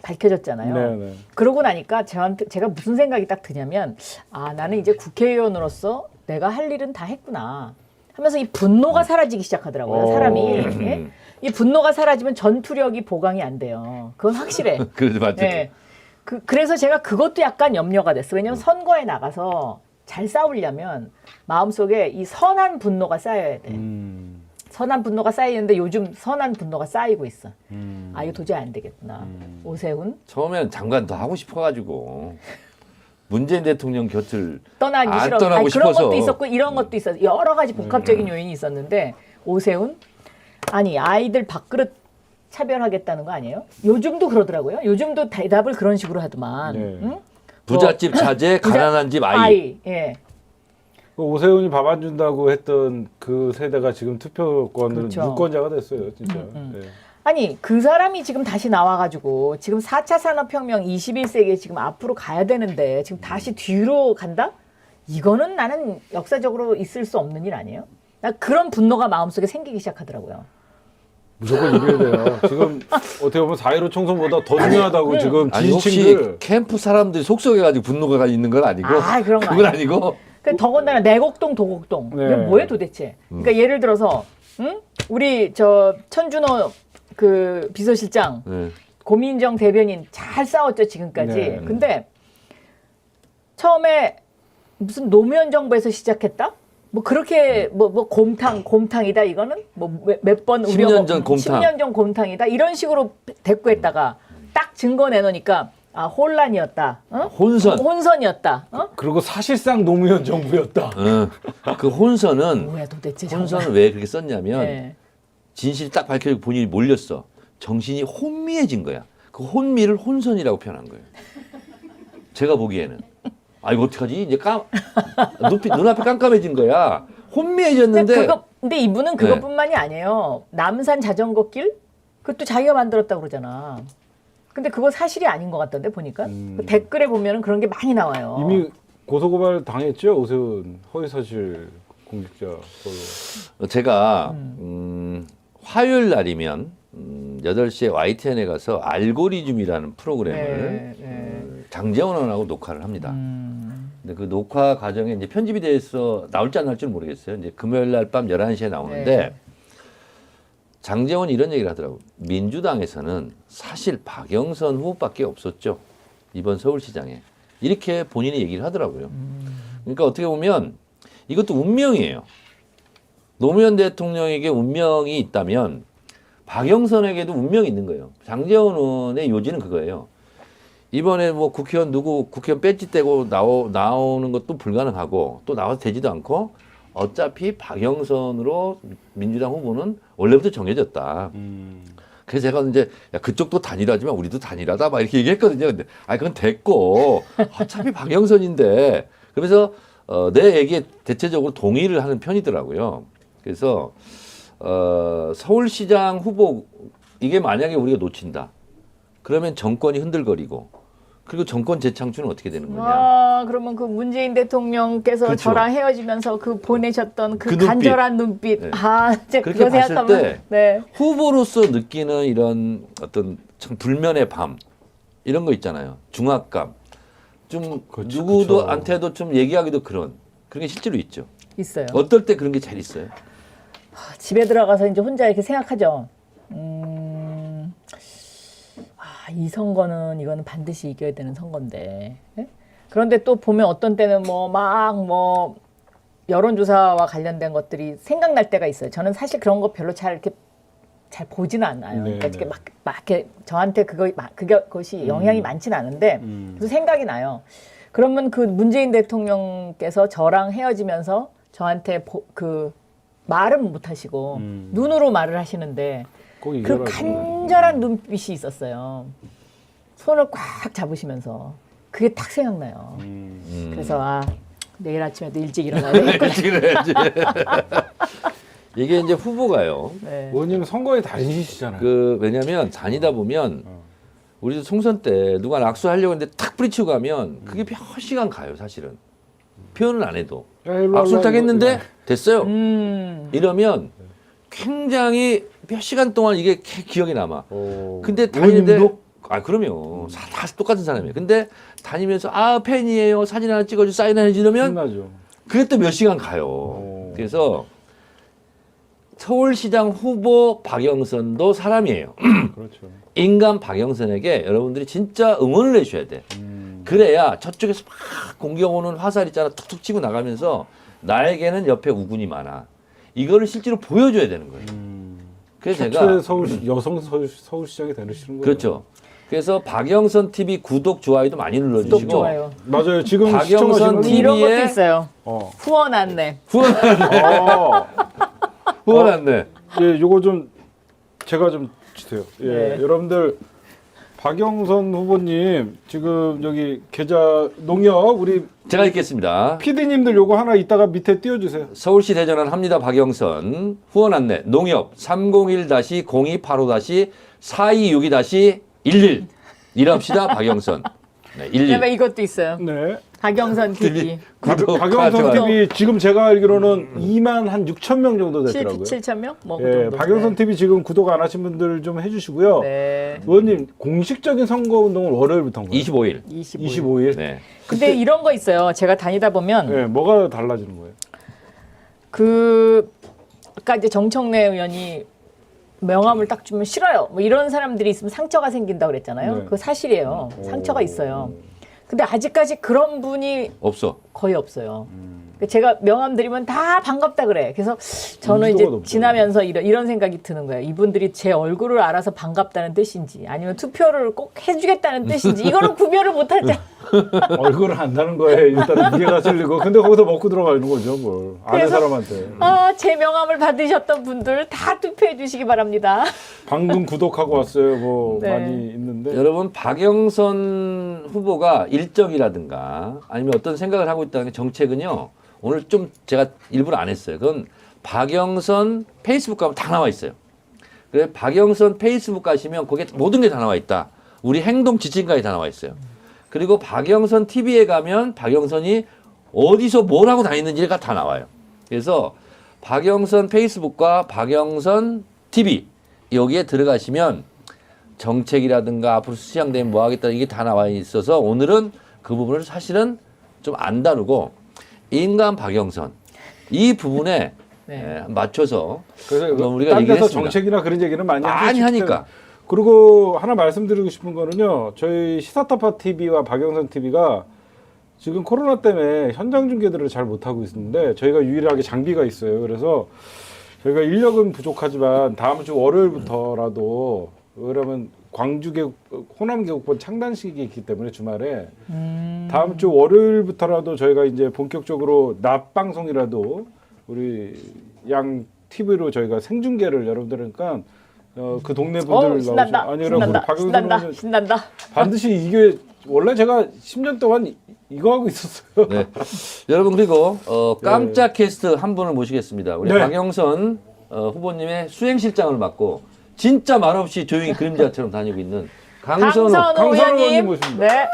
밝혀졌잖아요. 네네. 그러고 나니까 제가 무슨 생각이 딱 드냐면 나는 이제 국회의원으로서 내가 할 일은 다 했구나 하면서 이 분노가 사라지기 시작하더라고요. 사람이. 예? 이 분노가 사라지면 전투력이 보강이 안 돼요. 그건 확실해. 그래 맞죠. 네. 그래서 제가 그것도 약간 염려가 됐어요. 왜냐하면 선거에 나가서 잘 싸우려면 마음속에 이 선한 분노가 쌓여야 돼. 선한 분노가 쌓이는데 요즘 선한 분노가 쌓이고 있어. 이거 도저히 안 되겠구나. 오세훈 처음에는 장관 더 하고 싶어가지고 문재인 대통령 곁을 떠나기 안 싫어. 떠나고 그런 싶어서. 것도 있었고 이런 것도 있었어. 여러 가지 복합적인 요인이 있었는데 오세훈 아이들 밥그릇 차별하겠다는 거 아니에요? 요즘도 그러더라고요. 요즘도 대답을 그런 식으로 하더만. 네. 응? 부잣집 자제, 가난한 집 아이. 예. 그 오세훈이 밥 안 준다고 했던 그 세대가 지금 투표권은 그렇죠. 유권자가 됐어요, 진짜. 네. 아니 그 사람이 지금 다시 나와가지고 지금 4차 산업혁명 21세기에 지금 앞으로 가야 되는데 지금 다시 뒤로 간다? 이거는 나는 역사적으로 있을 수 없는 일 아니에요? 나 그런 분노가 마음속에 생기기 시작하더라고요. 무조건 이겨야 돼요. 지금 어떻게 보면 4.15 총선보다 더 중요하다고 지금 아니 혹시 지지층들. 캠프 사람들이 속속해가지고 분노가 있는 건 아니고 그런 거 그건 아니야. 아니고 더군다나 내곡동 도곡동 네. 이게 뭐예요 도대체? 그러니까 예를 들어서 우리 저 천준호 그 비서실장 네. 고민정 대변인 잘 싸웠죠 지금까지. 네. 근데 처음에 무슨 노무현 정부에서 시작했다? 뭐 그렇게 뭐 곰탕이다 이거는 뭐 몇 번 10년 전 곰탕. 10년 전 곰탕이다 이런 식으로 대꾸했다가 딱 증거 내놓으니까 혼란이었다. 혼선이었다. 그리고 사실상 노무현 정부였다. 그 혼선은 뭐야 도대체 정말. 혼선을 왜 그렇게 썼냐면 네. 진실이 딱 밝혀지고 본인이 몰렸어. 정신이 혼미해진 거야. 그 혼미를 혼선이라고 표현한 거예요. 제가 보기에는. 이거 어떡하지? 이제 눈앞이 깜깜해진 거야. 혼미해졌는데. 근데 이분은 그것뿐만이 아니에요. 남산 자전거 길? 그것도 자기가 만들었다고 그러잖아. 근데 그거 사실이 아닌 것 같던데 보니까. 그 댓글에 보면은 그런 게 많이 나와요. 이미 고소고발 당했죠, 오세훈. 허위사실 공직자. 제가 화요일 날이면 8시에 YTN에 가서 알고리즘이라는 프로그램을 장재원 의원하고 녹화를 합니다. 근데 그 녹화 과정에 이제 편집이 돼서 나올지 안 나올지는 모르겠어요. 이제 금요일 날 밤 11시에 나오는데 장재원이 이런 얘기를 하더라고요. 민주당에서는 사실 박영선 후보밖에 없었죠. 이번 서울시장에. 이렇게 본인이 얘기를 하더라고요. 그러니까 어떻게 보면 이것도 운명이에요. 노무현 대통령에게 운명이 있다면 박영선에게도 운명이 있는 거예요. 장재원 의원의 요지는 그거예요. 이번에 뭐 국회의원 배지 떼고 나오는 것도 불가능하고 또 나와서 되지도 않고 어차피 박영선으로 민주당 후보는 원래부터 정해졌다. 그래서 제가 이제 그쪽도 단일하지만 우리도 단일하다 막 이렇게 얘기했거든요. 근데 그건 됐고 어차피 박영선인데 그러면서 내 얘기에 대체적으로 동의를 하는 편이더라고요. 그래서 서울시장 후보 이게 만약에 우리가 놓친다. 그러면 정권이 흔들거리고 그리고 정권 재창출은 어떻게 되는 거냐. 그러면 그 문재인 대통령께서 그렇죠. 저랑 헤어지면서 그 보내셨던 그 눈빛. 간절한 눈빛. 네. 진짜 그렇게 그거 봤을 생각하면 때 후보로서 느끼는 이런 어떤 참 불면의 밤 이런 거 있잖아요. 중압감. 좀 그렇죠, 누구도한테도 좀 얘기하기도 그런 게 실제로 있죠. 있어요. 어떨 때 그런 게 제일 있어요? 집에 들어가서 이제 혼자 이렇게 생각하죠. 이 선거는 이거는 반드시 이겨야 되는 선거인데. 예? 그런데 또 보면 어떤 때는 뭐 여론조사와 관련된 것들이 생각날 때가 있어요. 저는 사실 그런 거 별로 잘 이렇게 잘 보지는 않아요. 네, 그러니까 이렇게 네. 막 이렇게 저한테 그것이 영향이 많지는 않은데 그래서 생각이 나요. 그러면 그 문재인 대통령께서 저랑 헤어지면서 저한테 그 말은 못 하시고 눈으로 말을 하시는데 꼭 그 이겨라. 간절한 눈빛이 있었어요. 손을 꽉 잡으시면서 그게 딱 생각나요. 그래서 내일 아침에도 일찍 일어나야 되겠구나. 일찍 해야지. 이게 이제 후보가요. 네. 의원님 선거에 다니시잖아요. 왜냐면 다니다 보면 우리도 총선 때 누가 낙수하려고 했는데 탁 뿌리치고 가면 그게 몇 시간 가요, 사실은. 표현을 안 해도. 야, 일로 악수를 와라, 딱 했는데 이거. 됐어요. 이러면 굉장히 몇 시간 동안 이게 기억이 남아. 근데 다니는데 의원님도? 그럼요. 다 똑같은 사람이에요. 근데 다니면서 팬이에요. 사진 하나 찍어줘, 사인 하나 해주려면 신나죠. 그게 또 몇 시간 가요. 그래서 서울시장 후보 박영선도 사람이에요. 그렇죠. 인간 박영선에게 여러분들이 진짜 응원을 해주셔야 돼. 그래야 저쪽에서 막 공격 오는 화살 있잖아. 툭툭 치고 나가면서 나에게는 옆에 우군이 많아. 이거를 실제로 보여줘야 되는 거예요. 그래서 제가 최초의 여성 서울시장이 되시는 거예요. 그렇죠. 그래서 박영선 TV 구독 좋아요도 많이 눌러주시고 구독 좋아요. 맞아요. 지금 박영선 시청하시는 TV 이런 것도 TV에 있어요. 후원 안내. 후원 안내. 예, 요거 좀 제가 좀 주세요. 예, 네. 여러분들 박영선 후보님 지금 여기 계좌 농협 우리 제가 읽겠습니다. PD님들 요거 하나 이따가 밑에 띄워주세요. 서울시 대전환 합니다. 박영선 후원 안내 농협 301-0285-4262-11 일합시다 박영선. 네, 11. 그다음에 이것도 있어요. 네. 박영선 TV. 구독, 박영선 좋아요. TV 지금 제가 알기로는 2만 한 6천 명 정도 됐더라고요. 7천 명? 뭐 그 예, 정도. 박영선 TV 지금 구독 안 하신 분들 좀 해주시고요. 네. 의원님 공식적인 선거 운동은 월요일부터 한 거예요? 25일. 25일. 네. 근데 이런 거 있어요. 제가 다니다 보면 네, 뭐가 달라지는 거예요? 아까 이제 정청래 의원이 명함을 딱 주면 싫어요. 뭐 이런 사람들이 있으면 상처가 생긴다 그랬잖아요. 네. 그거 사실이에요. 상처가 있어요. 근데 아직까지 그런 분이 없어. 거의 없어요. 제가 명함 드리면 다 반갑다 그래. 그래서 저는 이제 인지도가 높죠. 지나면서 이런 생각이 드는 거예요. 이분들이 제 얼굴을 알아서 반갑다는 뜻인지 아니면 투표를 꼭 해주겠다는 뜻인지 이거는 구별을 못하잖아. 얼굴을 안다는 거에 일단은 무게가 실리고 근데 거기서 먹고 들어가는 거죠 뭘 아는 그래서- 사람한테 제 명함을 받으셨던 분들 다 투표해 주시기 바랍니다. 방금 구독하고 왔어요 뭐 네. 많이 있는데 여러분 박영선 후보가 일정이라든가 아니면 어떤 생각을 하고 있다는 게 정책은요. 오늘 좀 제가 일부러 안 했어요. 그건 박영선 페이스북 가면 다 나와 있어요. 그래서 박영선 페이스북 가시면 거기에 모든 게 다 나와 있다. 우리 행동 지침까지 다 나와 있어요. 그리고 박영선 TV에 가면 박영선이 어디서 뭘 하고 다니는지가 다 나와요. 그래서 박영선 페이스북과 박영선 TV 여기에 들어가시면 정책이라든가 앞으로 시장되면 뭐 하겠다 이게 다 나와 있어서 오늘은 그 부분을 사실은 좀 안 다루고 인간 박영선 이 부분에 네. 맞춰서 그래서 그럼 우리가 딴 얘기를 데서 했습니다. 정책이나 그런 얘기는 많이 많이 하시기 하니까. 때문에. 그리고 하나 말씀드리고 싶은 거는요 저희 시사타파 TV와 박영선 TV가 지금 코로나 때문에 현장 중계들을 잘 못하고 있는데 저희가 유일하게 장비가 있어요. 그래서 저희가 인력은 부족하지만 다음 주 월요일부터라도 그러면 호남계곡본 창단식이 있기 때문에 주말에 다음 주 월요일부터라도 저희가 이제 본격적으로 낮 방송이라도 우리 양 TV로 저희가 생중계를 여러분들니까 그 동네 분들 신난다. 아니 여러분 신난다. 박영선 신난다. 의원은 신난다. 반드시 이게 원래 제가 10년 동안 이거 하고 있었어요. 네. 여러분 그리고 깜짝 게스트 한 분을 모시겠습니다. 우리 네. 박영선 후보님의 수행실장을 맡고 진짜 말없이 조용히 그림자처럼 다니고 있는 강선우 강선우 의원님 의원님. 모십니다. 네.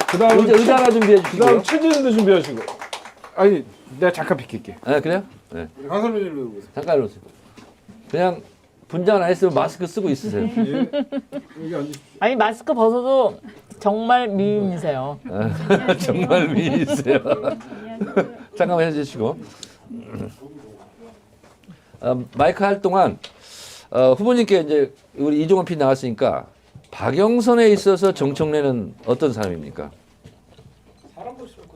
그다음 의자 하나 준비해 주시고요. 그다음 최진도 준비하시고. 아니 내가 잠깐 비킬게. 아 그래요? 네. 강선우 의원님 보세요. 잠깐 이러세요. 그냥 분장 안 했으면 마스크 쓰고 있으세요. 예. 여기 앉으십시오. 아니 마스크 벗어도 정말 미인이세요. 정말 미인이세요. 잠깐만 해주시고. 마이크 할 동안 후보님께 이제 우리 이종원 PD 나왔으니까 박영선에 있어서 정청래는 어떤 사람입니까? 사람 보시면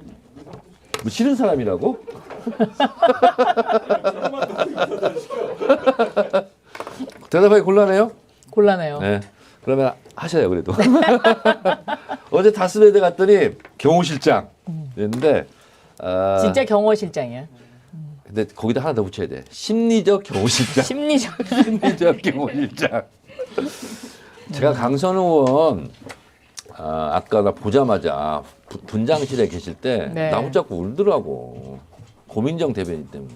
뭐 싫은 사람이라고? 대답하기 곤란해요? 곤란해요. 네. 그러면 하셔요 그래도. 어제 다스베이드 갔더니 경호실장 했는데 진짜 경호실장이야. 근데 거기다 하나 더 붙여야 돼. 심리적 경호실장. 심리적. 심리적 경호실장. 제가 강선 의원 아까 나 보자마자 분장실에 계실 때 네. 나 붙잡고 울더라고. 고민정 대변인 때문에.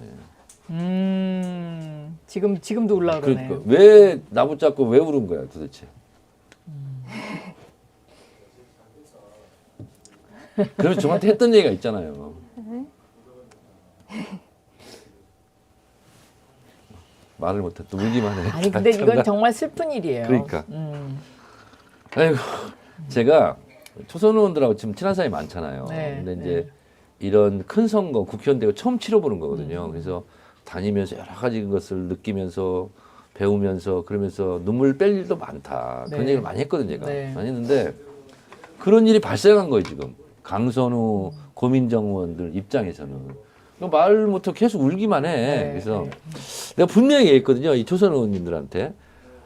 지금도 올라 그러네. 그러니까 왜 나 붙잡고 왜 울은 거야 도대체? 그래서 저한테 했던 얘기가 있잖아요. 말을 못해 또 울기만 해. 아니 근데 이건 정말 슬픈 일이에요. 그러니까. 아이고 제가 초선 의원들하고 지금 친한 사람이 많잖아요. 네, 근데 이제 이런 큰 선거 국회의원 되고 처음 치러보는 거거든요. 그래서 다니면서 여러 가지 것을 느끼면서 배우면서 그러면서 눈물 뺄 일도 많다. 그런 네. 얘기를 많이 했거든요. 제가 네. 많이 했는데 그런 일이 발생한 거예요 지금. 강선우, 고민정 의원들 입장에서는. 말 못하고 계속 울기만 해. 네, 그래서 네. 내가 분명히 얘기했거든요. 이 초선 의원님들한테.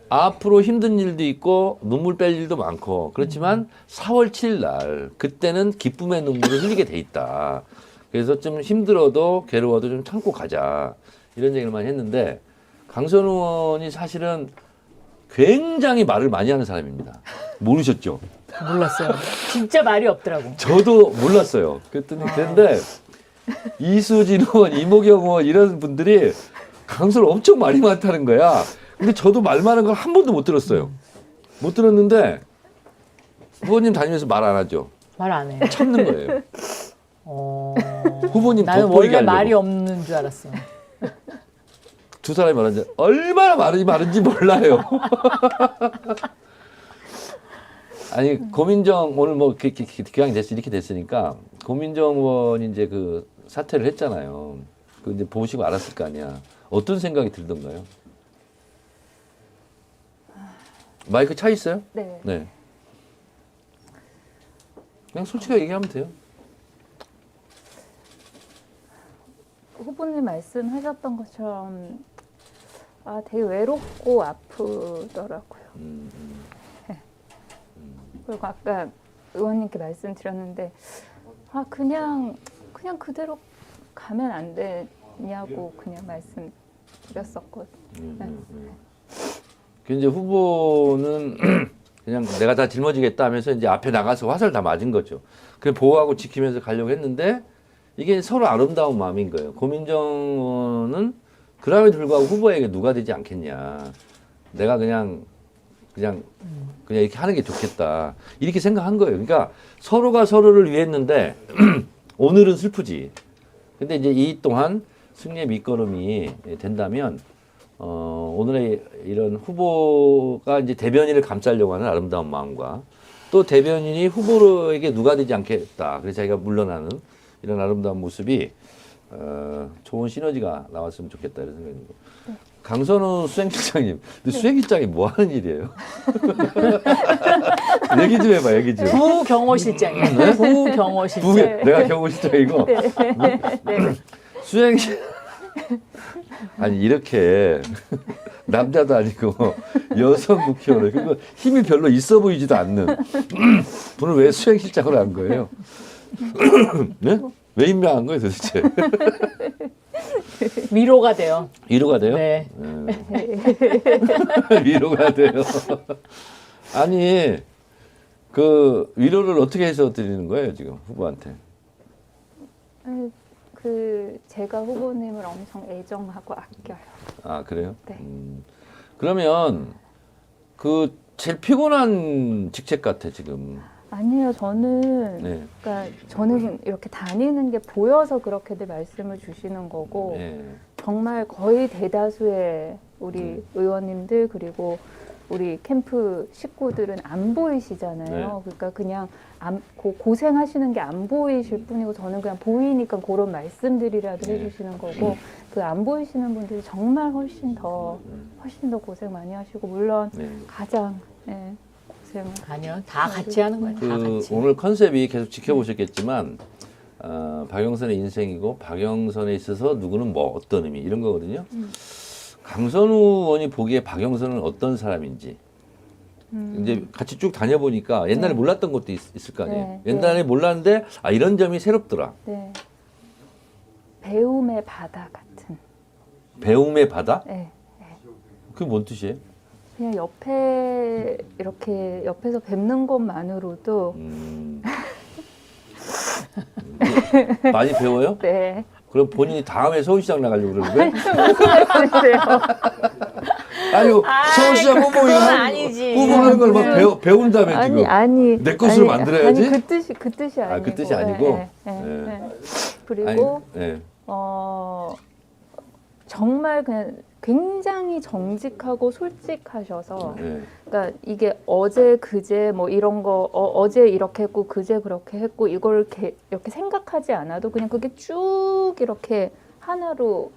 앞으로 힘든 일도 있고 눈물 뺄 일도 많고 그렇지만 4월 7일 날 그때는 기쁨의 눈물을 흘리게 돼 있다. 그래서 좀 힘들어도 괴로워도 좀 참고 가자. 이런 얘기를 많이 했는데 강선 의원이 사실은 굉장히 말을 많이 하는 사람입니다. 모르셨죠? 몰랐어요. 진짜 말이 없더라고. 저도 몰랐어요. 그랬더니 그런데 이수진 의원, 이모경 의원 이런 분들이 강선을 엄청 말이 많다는 거야. 근데 저도 말 많은 걸 한 번도 못 들었어요. 못 들었는데 후보님 다니면서 말 안 하죠. 말 안 해. 참는 거예요. 후보님 나는 돋보이게 원래 하려고. 말이 없는 줄 알았어. 두 사람이 말하는데 얼마나 많은지 몰라요. 아니 고민정 오늘 뭐 기왕이 됐으 이렇게 됐으니까 고민정 의원이 이제 그 사퇴를 했잖아요. 그 이제 보시고 알았을 거 아니야. 어떤 생각이 들던가요? 마이크 차 있어요? 네. 네. 그냥 솔직하게 얘기하면 돼요. 후보님 말씀하셨던 것처럼 되게 외롭고 아프더라고요. 그리고 아까 의원님께 말씀드렸는데 그냥 그대로 가면 안 되냐고 그냥 말씀드렸었거든요. 그 이제 후보는 그냥 내가 다 짊어지겠다 하면서 이제 앞에 나가서 화살 다 맞은 거죠. 그 보호하고 지키면서 가려고 했는데 이게 서로 아름다운 마음인 거예요. 고민정 의원은 그럼에도 불구하고 후보에게 누가 되지 않겠냐. 내가 그냥 이렇게 하는 게 좋겠다. 이렇게 생각한 거예요. 그러니까 서로가 서로를 위했는데 오늘은 슬프지. 근데 이제 이 또한 승리의 밑거름이 된다면 오늘의 이런 후보가 이제 대변인을 감싸려고 하는 아름다운 마음과 또 대변인이 후보에게 누가 되지 않겠다. 그래서 자기가 물러나는 이런 아름다운 모습이 좋은 시너지가 나왔으면 좋겠다 이런 생각입니다. 강선우 수행실장님, 근데 수행실장이 뭐 하는 일이에요? 얘기 좀 해봐, 얘기 좀. 부경호실장이에요. 부경호실장. 내가 경호실장이고 수행실 아니 이렇게 남자도 아니고 여성 국회의원 그리고 힘이 별로 있어 보이지도 않는 분을 왜 수행실장으로 한 거예요? 네? 왜 임명한 거예요 도대체? 위로가 돼요. 위로가 돼요? 네. 위로가 돼요. 아니 그 위로를 어떻게 해서 드리는 거예요 지금 후보한테? 제가 후보님을 엄청 애정하고 아껴요. 아 그래요? 네. 그러면 그 제일 피곤한 직책 같아 지금. 아니에요. 저는 네. 그러니까 저는 이렇게 다니는 게 보여서 그렇게들 말씀을 주시는 거고 네. 정말 거의 대다수의 우리 의원님들 그리고 우리 캠프 식구들은 안 보이시잖아요. 그러니까 그냥 고생하시는 게 안 보이실 뿐이고 저는 그냥 보이니까 그런 말씀들이라도 해주시는 거고 그 안 보이시는 분들이 정말 훨씬 더 고생 많이 하시고 물론 가장 고생을 아니요, 다 같이 하는 거예요. 다 같이. 오늘 컨셉이 계속 지켜보셨겠지만 박영선의 인생이고 박영선에 있어서 누구는 뭐 어떤 의미 이런 거거든요. 강선우 의원이 보기에 박영선은 어떤 사람인지 이제 같이 쭉 다녀보니까 옛날에 몰랐던 것도 있을 거 아니에요. 네, 옛날에 몰랐는데 이런 점이 새롭더라. 네. 배움의 바다 같은. 배움의 바다? 네. 그게 뭔 뜻이에요? 그냥 옆에 이렇게 옆에서 뵙는 것만으로도 많이 배워요? 네. 그럼 본인이 다음에 서울시장 나가려고 그러는 거예요? 무슨 말씀이세요? 아니, 서울시장 후보 그건 아니지. 후보하는 걸 막 배운다며 지금. 내 것으로 만들어야지? 아니 그 뜻이 아니고. 그 뜻이 아니고? 그리고 아니, 정말 그냥 굉장히 정직하고 솔직하셔서 그러니까 이게 어제 그제 뭐 이런 거 어제 이렇게 했고 그제 그렇게 했고 이걸 이렇게 생각하지 않아도 그냥 그게 쭉 이렇게 하나로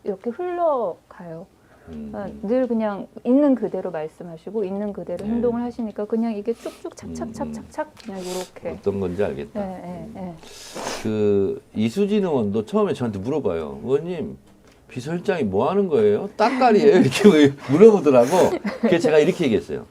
이렇게 흘러가요. 그러니까 늘 그냥 있는 그대로 말씀하시고 있는 그대로 행동을 하시니까 그냥 이게 쭉쭉 착착착착착 그냥 이렇게 어떤 건지 알겠다. 네. 그 이수진 의원도 처음에 저한테 물어봐요. 의원님 비서실장이 뭐 하는 거예요? 딱깔이에요? 이렇게 물어보더라고. 그래서 제가 이렇게 얘기했어요.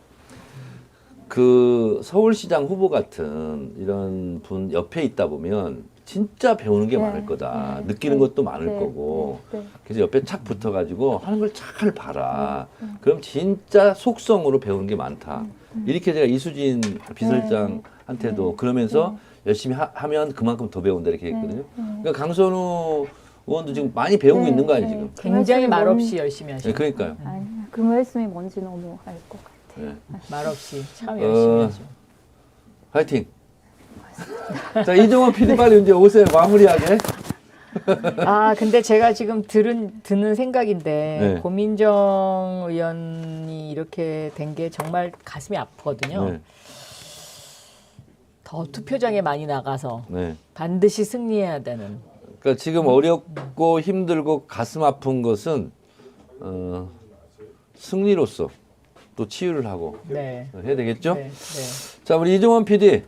그 서울시장 후보 같은 이런 분 옆에 있다 보면 진짜 배우는 게 많을 거다. 느끼는 것도 많을 거고. 그래서 옆에 착 붙어가지고 하는 걸 잘 봐라. 그럼 진짜 속성으로 배우는 게 많다. 이렇게 제가 이수진 비서실장한테도 그러면서 열심히 하면 그만큼 더 배운다 이렇게 했거든요. 그러니까 강선우 의원도 지금 많이 배우고 있는 거 아니에요 지금? 굉장히 말없이 열심히 하시고. 그러니까요. 아니, 그 말씀이 뭔지 너무 알 것 같아요. 말없이 참 열심히 하죠. 화이팅. 자 이종원 PD 빨리 이제 오세요. 마무리하게. 근데 제가 지금 드는 생각인데 고민정 의원이 이렇게 된 게 정말 가슴이 아프거든요. 더 투표장에 많이 나가서 반드시 승리해야 되는. 그러니까 지금 어렵고 힘들고 가슴 아픈 것은 승리로서 또 치유를 하고 해야 되겠죠? 자 우리 이종원 PD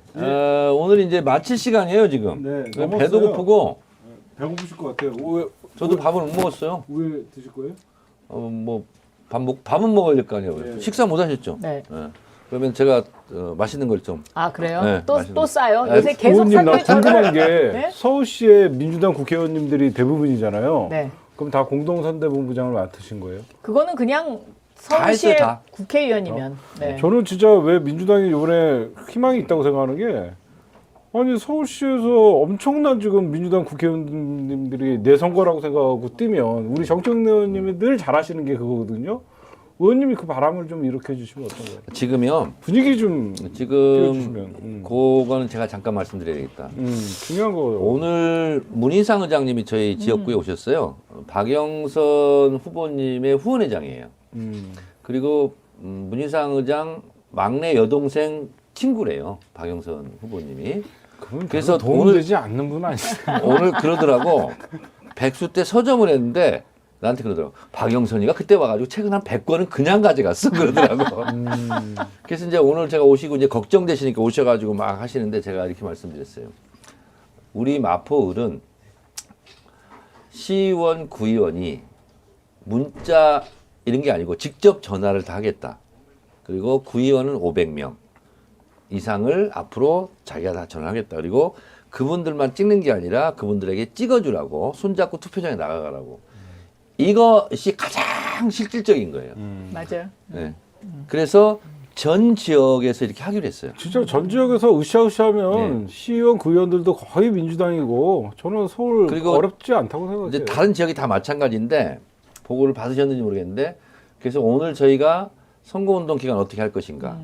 오늘 이제 마칠 시간이에요 지금. 배도 고프고 배고프실 것 같아요. 저도 밥을 못 먹었어요. 왜 드실 거예요? 뭐 밥은 먹어야 될 거 아니에요. 식사 못 하셨죠? 네. 그러면 제가 맛있는 걸 좀. 그래요? 또 맛있는 싸요? 요새 계속 의원님 나 사고 궁금한 게 네? 서울시의 민주당 국회의원님들이 대부분이잖아요. 네. 그럼 다 공동선대본부장을 맡으신 거예요? 그거는 그냥 다 했어요, 서울시의 다. 국회의원이면. 네. 저는 진짜 왜 민주당이 이번에 희망이 있다고 생각하는 게 아니 서울시에서 엄청난 지금 민주당 국회의원님들이 내 선거라고 생각하고 뛰면 우리 정청래 의원님이 늘 잘하시는 게 그거거든요. 의원님이 그 바람을 좀 일으켜 주시면 어떤가요? 지금요. 분위기 좀 지금 띄워주시면. 그거는 제가 잠깐 말씀드려야겠다. 중요한 거예요. 오늘 문희상 의장님이 저희 지역구에 오셨어요. 박영선 후보님의 후원회장이에요. 그리고 문희상 의장 막내 여동생 친구래요. 박영선 후보님이. 그래서 도움되지 않는 분 아니세요? 오늘 그러더라고. 백수 때 서점을 했는데 나한테 그러더라고. 박영선이가 그때 와가지고 책은 한 100권은 그냥 가져갔어. 그러더라고. 그래서 이제 오늘 제가 오시고 이제 걱정되시니까 오셔가지고 막 하시는데 제가 이렇게 말씀드렸어요. 우리 마포을은 시의원, 구의원이 문자 이런 게 아니고 직접 전화를 다 하겠다. 그리고 구의원은 500명 이상을 앞으로 자기가 다 전화하겠다. 그리고 그분들만 찍는 게 아니라 그분들에게 찍어주라고 손잡고 투표장에 나가라고. 이것이 가장 실질적인 거예요. 맞아요. 네. 그래서 전 지역에서 이렇게 하기로 했어요. 진짜 전 지역에서 으쌰으쌰하면 시의원, 구의원들도 거의 민주당이고 저는 서울 그리고 어렵지 않다고 생각해요. 이제 다른 지역이 다 마찬가지인데 보고를 받으셨는지 모르겠는데 그래서 오늘 저희가 선거운동 기간 어떻게 할 것인가.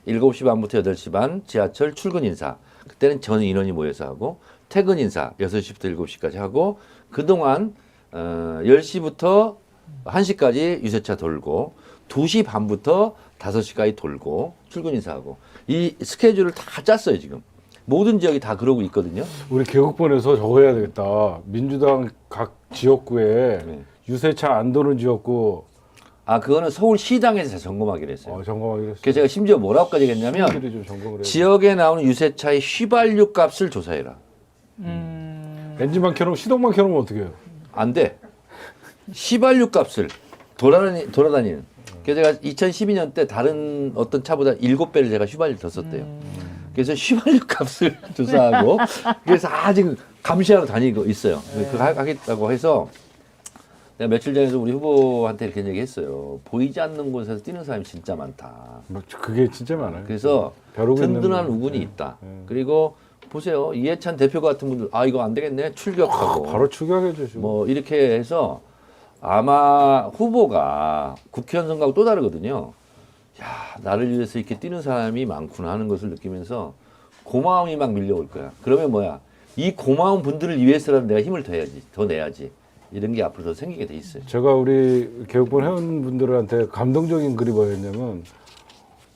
7시 반부터 8시 반 지하철 출근 인사. 그때는 전 인원이 모여서 하고 퇴근 인사 6시부터 7시까지 하고 그동안 10시부터 1시까지 유세차 돌고 2시 반부터 5시까지 돌고 출근 인사하고 이 스케줄을 다 짰어요 지금. 모든 지역이 다 그러고 있거든요. 우리 개국본에서 저거 해야 되겠다. 민주당 각 지역구에 네. 유세차 안 도는 지역구 아 그거는 서울시당에서 점검하기로 했어요. 점검하기로 했어요. 그래서 제가 심지어 뭐라고까지 했냐면 시민들이 좀 점검을 해야 지역에 나오는 유세차의 휘발유 값을 조사해라. 엔진만 켜놓으면 시동만 켜놓으면 어떻게 해요? 안 돼. 휘발유 값을 돌아다니는. 그래서 제가 2012년 때 다른 어떤 차보다 7배를 제가 휘발유를 더 썼대요. 그래서 휘발유 값을 조사하고 그래서 아직 감시하러 다니고 있어요. 그거 하겠다고 해서 내가 며칠 전에도 우리 후보한테 이렇게 얘기했어요. 보이지 않는 곳에서 뛰는 사람이 진짜 많다. 뭐 그게 진짜 많아요. 그래서 벼르고 있는 든든한 분. 우군이 네. 있다. 네. 그리고 보세요. 이해찬 대표 같은 분들 아 이거 안 되겠네. 출격하고 바로 추격해 주시고. 뭐 이렇게 해서 아마 후보가 국회의원 선거하고 또 다르거든요. 야 나를 위해서 이렇게 뛰는 사람이 많구나 하는 것을 느끼면서 고마움이 막 밀려올 거야. 그러면 뭐야? 이 고마운 분들을 위해서라도 내가 힘을 더 내야지. 이런 게 앞으로 더 생기게 돼 있어요. 제가 우리 개국본 회원분들한테 감동적인 글이 뭐였냐면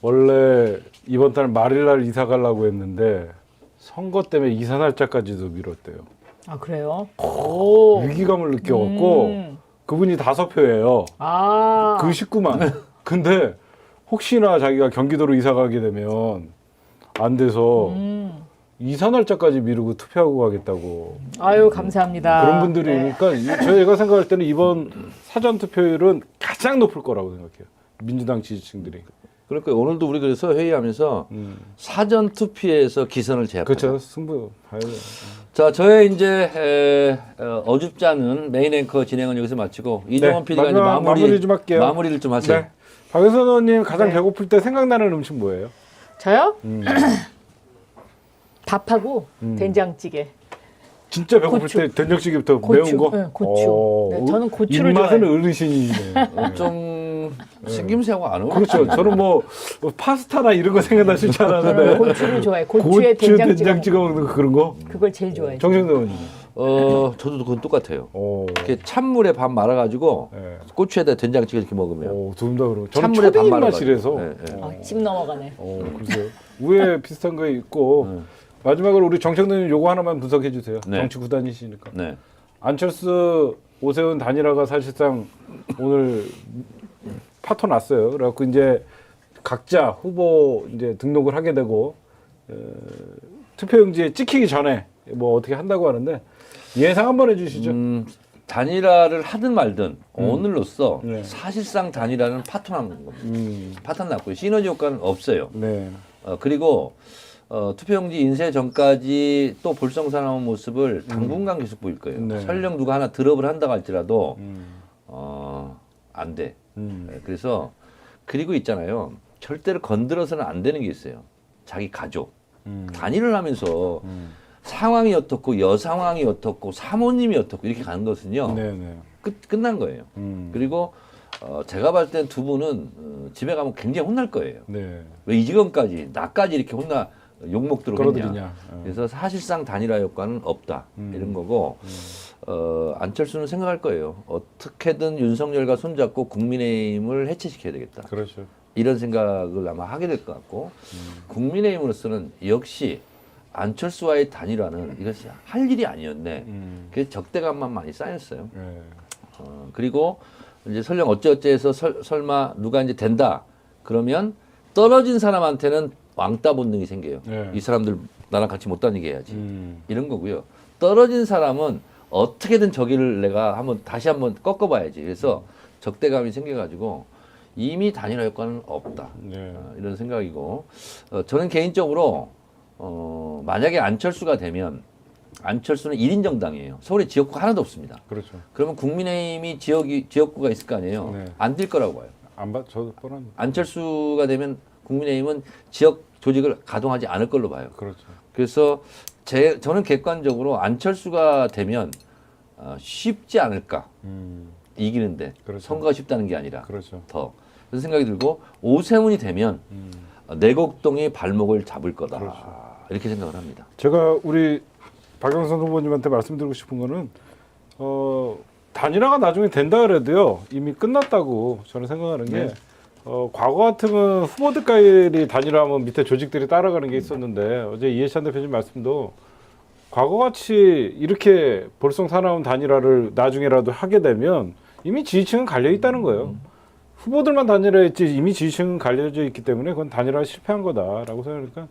원래 이번 달 말일날 이사 가려고 했는데 선거 때문에 이사 날짜까지도 미뤘대요. 아 그래요? 오. 위기감을 느껴갖고 그분이 5표예요. 아. 그 식구만. 근데 혹시나 자기가 경기도로 이사 가게 되면 안 돼서 이사 날짜까지 미루고 투표하고 가겠다고. 아유 감사합니다. 그런 분들이 네. 그러니까 저희가 생각할 때는 이번 사전 투표율은 가장 높을 거라고 생각해요. 민주당 지지층들이. 그러니까 오늘도 우리 그래서 회의하면서 사전 투표에서 기선을 제압하자. 그렇죠. 승부 봐야 돼요. 자, 저의 이제 어줍지 않은 메인 앵커 진행은 여기서 마치고 이종원 PD가 이제 마무리 좀 할게요. 마무리를 좀 하세요. 네. 박영선 의원님 가장 네. 배고플 때 생각나는 음식 뭐예요? 저요? 밥하고 된장찌개. 진짜 배고플 고추. 때 된장찌개부터 고추. 매운 거? 네, 고추. 네, 저는 고추를 입맛은 좋아해요. 어르신이네. 좀 생김새하고 안 어울려. 그렇죠. 저는 뭐 파스타나 이런 거 생각나실 줄 저는 알았는데 고추를 좋아해. 고추에 고추 된장 된장 찍어 찍어 먹는 거 그런 거? 그걸 제일 좋아해. 정정도 의원님. 저도 그건 똑같아요. 오. 이렇게 찬물에 밥 말아가지고 네. 고추에다 된장 찍어 이렇게 먹으면 오, 둘 다 그러고. 저는 찬물에 밥 초딩 말아가지고. 맛이라서. 네, 네. 아, 침 넘어가네. 글쎄요. 위에 비슷한 거 있고 마지막으로 우리 정청래 의원님 요거 하나만 분석해 주세요. 네. 정치 구단이시니까. 네. 안철수 오세훈 단일화가 사실상 오늘 파토 났어요. 그래갖고 이제 각자 후보 이제 등록을 하게 되고 투표용지에 찍히기 전에 뭐 어떻게 한다고 하는데 예상 한번 해주시죠. 단일화를 하든 말든 오늘로써 네. 사실상 단일화는 파토난 겁니다. 파토 났고요. 시너지 효과는 없어요. 네. 그리고 투표용지 인쇄 전까지 또 볼썽사나운 모습을 당분간 계속 보일 거예요. 네. 설령 누가 하나 드롭을 한다고 할지라도 안 돼. 네, 그래서 그리고 있잖아요. 절대로 건드려서는 안 되는 게 있어요. 자기 가족. 단일을 하면서 상황이 어떻고 여상황이 어떻고 사모님이 어떻고 이렇게 가는 것은요. 네네. 끝난 거예요. 그리고 제가 봤을 땐 두 분은 집에 가면 굉장히 혼날 거예요. 네. 왜 이 지경까지 나까지 이렇게 혼나 욕먹도록 했냐. 끌어들이냐. 그래서 사실상 단일화 효과는 없다 이런 거고 안철수는 생각할 거예요. 어떻게든 윤석열과 손잡고 국민의힘을 해체시켜야 되겠다. 그렇죠. 이런 생각을 아마 하게 될 것 같고 국민의힘으로서는 역시 안철수와의 단일화는 이것이 할 일이 아니었네. 그래서 적대감만 많이 쌓였어요. 네. 그리고 이제 설령 어찌어찌해서 설마 누가 이제 된다 그러면 떨어진 사람한테는 왕따 본능이 생겨요. 네. 이 사람들 나랑 같이 못 다니게 해야지. 이런 거고요. 떨어진 사람은 어떻게든 저기를 내가 다시 한번 꺾어봐야지. 그래서 적대감이 생겨가지고 이미 단일화 효과는 없다. 네. 이런 생각이고 저는 개인적으로 만약에 안철수가 되면 안철수는 1인 정당이에요. 서울에 지역구가 하나도 없습니다. 그렇죠. 그러면 국민의힘이 지역구가 있을 거 아니에요. 네. 안 뛸 거라고 봐요. 안 봐, 저도 뻔합니다. 안철수가 되면 국민의힘은 지역 조직을 가동하지 않을 걸로 봐요. 그렇죠. 그래서 저는 객관적으로 안철수가 되면 쉽지 않을까. 이기는데 그렇죠. 선거가 쉽다는 게 아니라 그렇죠. 더 그런 생각이 들고 오세훈이 되면 내곡동이 발목을 잡을 거다. 그렇죠. 이렇게 생각을 합니다. 제가 우리 박영선 후보님한테 말씀드리고 싶은 거는 단일화가 나중에 된다 그래도요 이미 끝났다고 저는 생각하는 게 네. 과거 같으면 후보들끼리 단일화하면 밑에 조직들이 따라가는 게 있었는데 어제 이해찬 대표님 말씀도 과거같이 이렇게 볼썽사나운 단일화를 나중에라도 하게 되면 이미 지지층은 갈려 있다는 거예요. 후보들만 단일화했지 이미 지지층은 갈려져 있기 때문에 그건 단일화 실패한 거다라고 생각하니까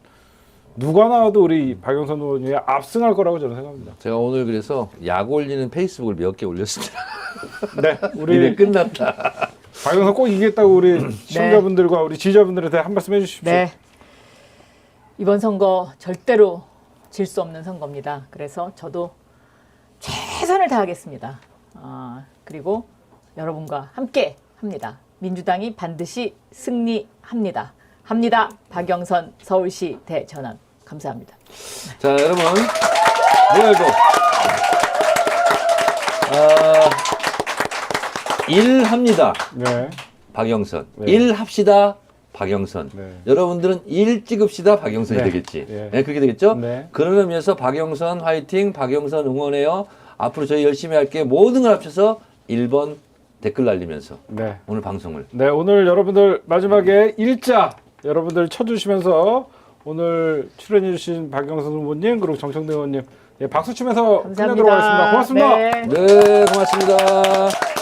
누가 나와도 우리 박영선 의원이 압승할 거라고 저는 생각합니다. 제가 오늘 그래서 약 올리는 페이스북을 몇 개 올렸습니다. 네, 이제 우리 끝났다. 박영선 꼭 이기겠다고 우리 시청자분들과 우리 지지자분들한테 한 말씀 해주십시오. 네. 이번 선거 절대로 질 수 없는 선거입니다. 그래서 저도 최선을 다하겠습니다. 그리고 여러분과 함께 합니다. 민주당이 반드시 승리합니다. 합니다. 박영선 서울시 대전환. 감사합니다. 자, 여러분. 뭐야, 이거? 일합니다. 네. 박영선. 네. 일합시다. 박영선. 네. 여러분들은 일 찍읍시다. 박영선이 네. 되겠지. 네. 네, 그렇게 되겠죠? 네. 그런 의미에서 박영선 화이팅, 박영선 응원해요. 앞으로 저희 열심히 할게. 모든 걸 합쳐서 1번 댓글 날리면서 네. 오늘 방송을. 네, 오늘 여러분들 마지막에 일자 여러분들 쳐주시면서 오늘 출연해주신 박영선 후보님 그리고 정청래 의원님 박수 치면서 감사합니다. 끝내도록 하겠습니다. 고맙습니다. 네. 네, 고맙습니다.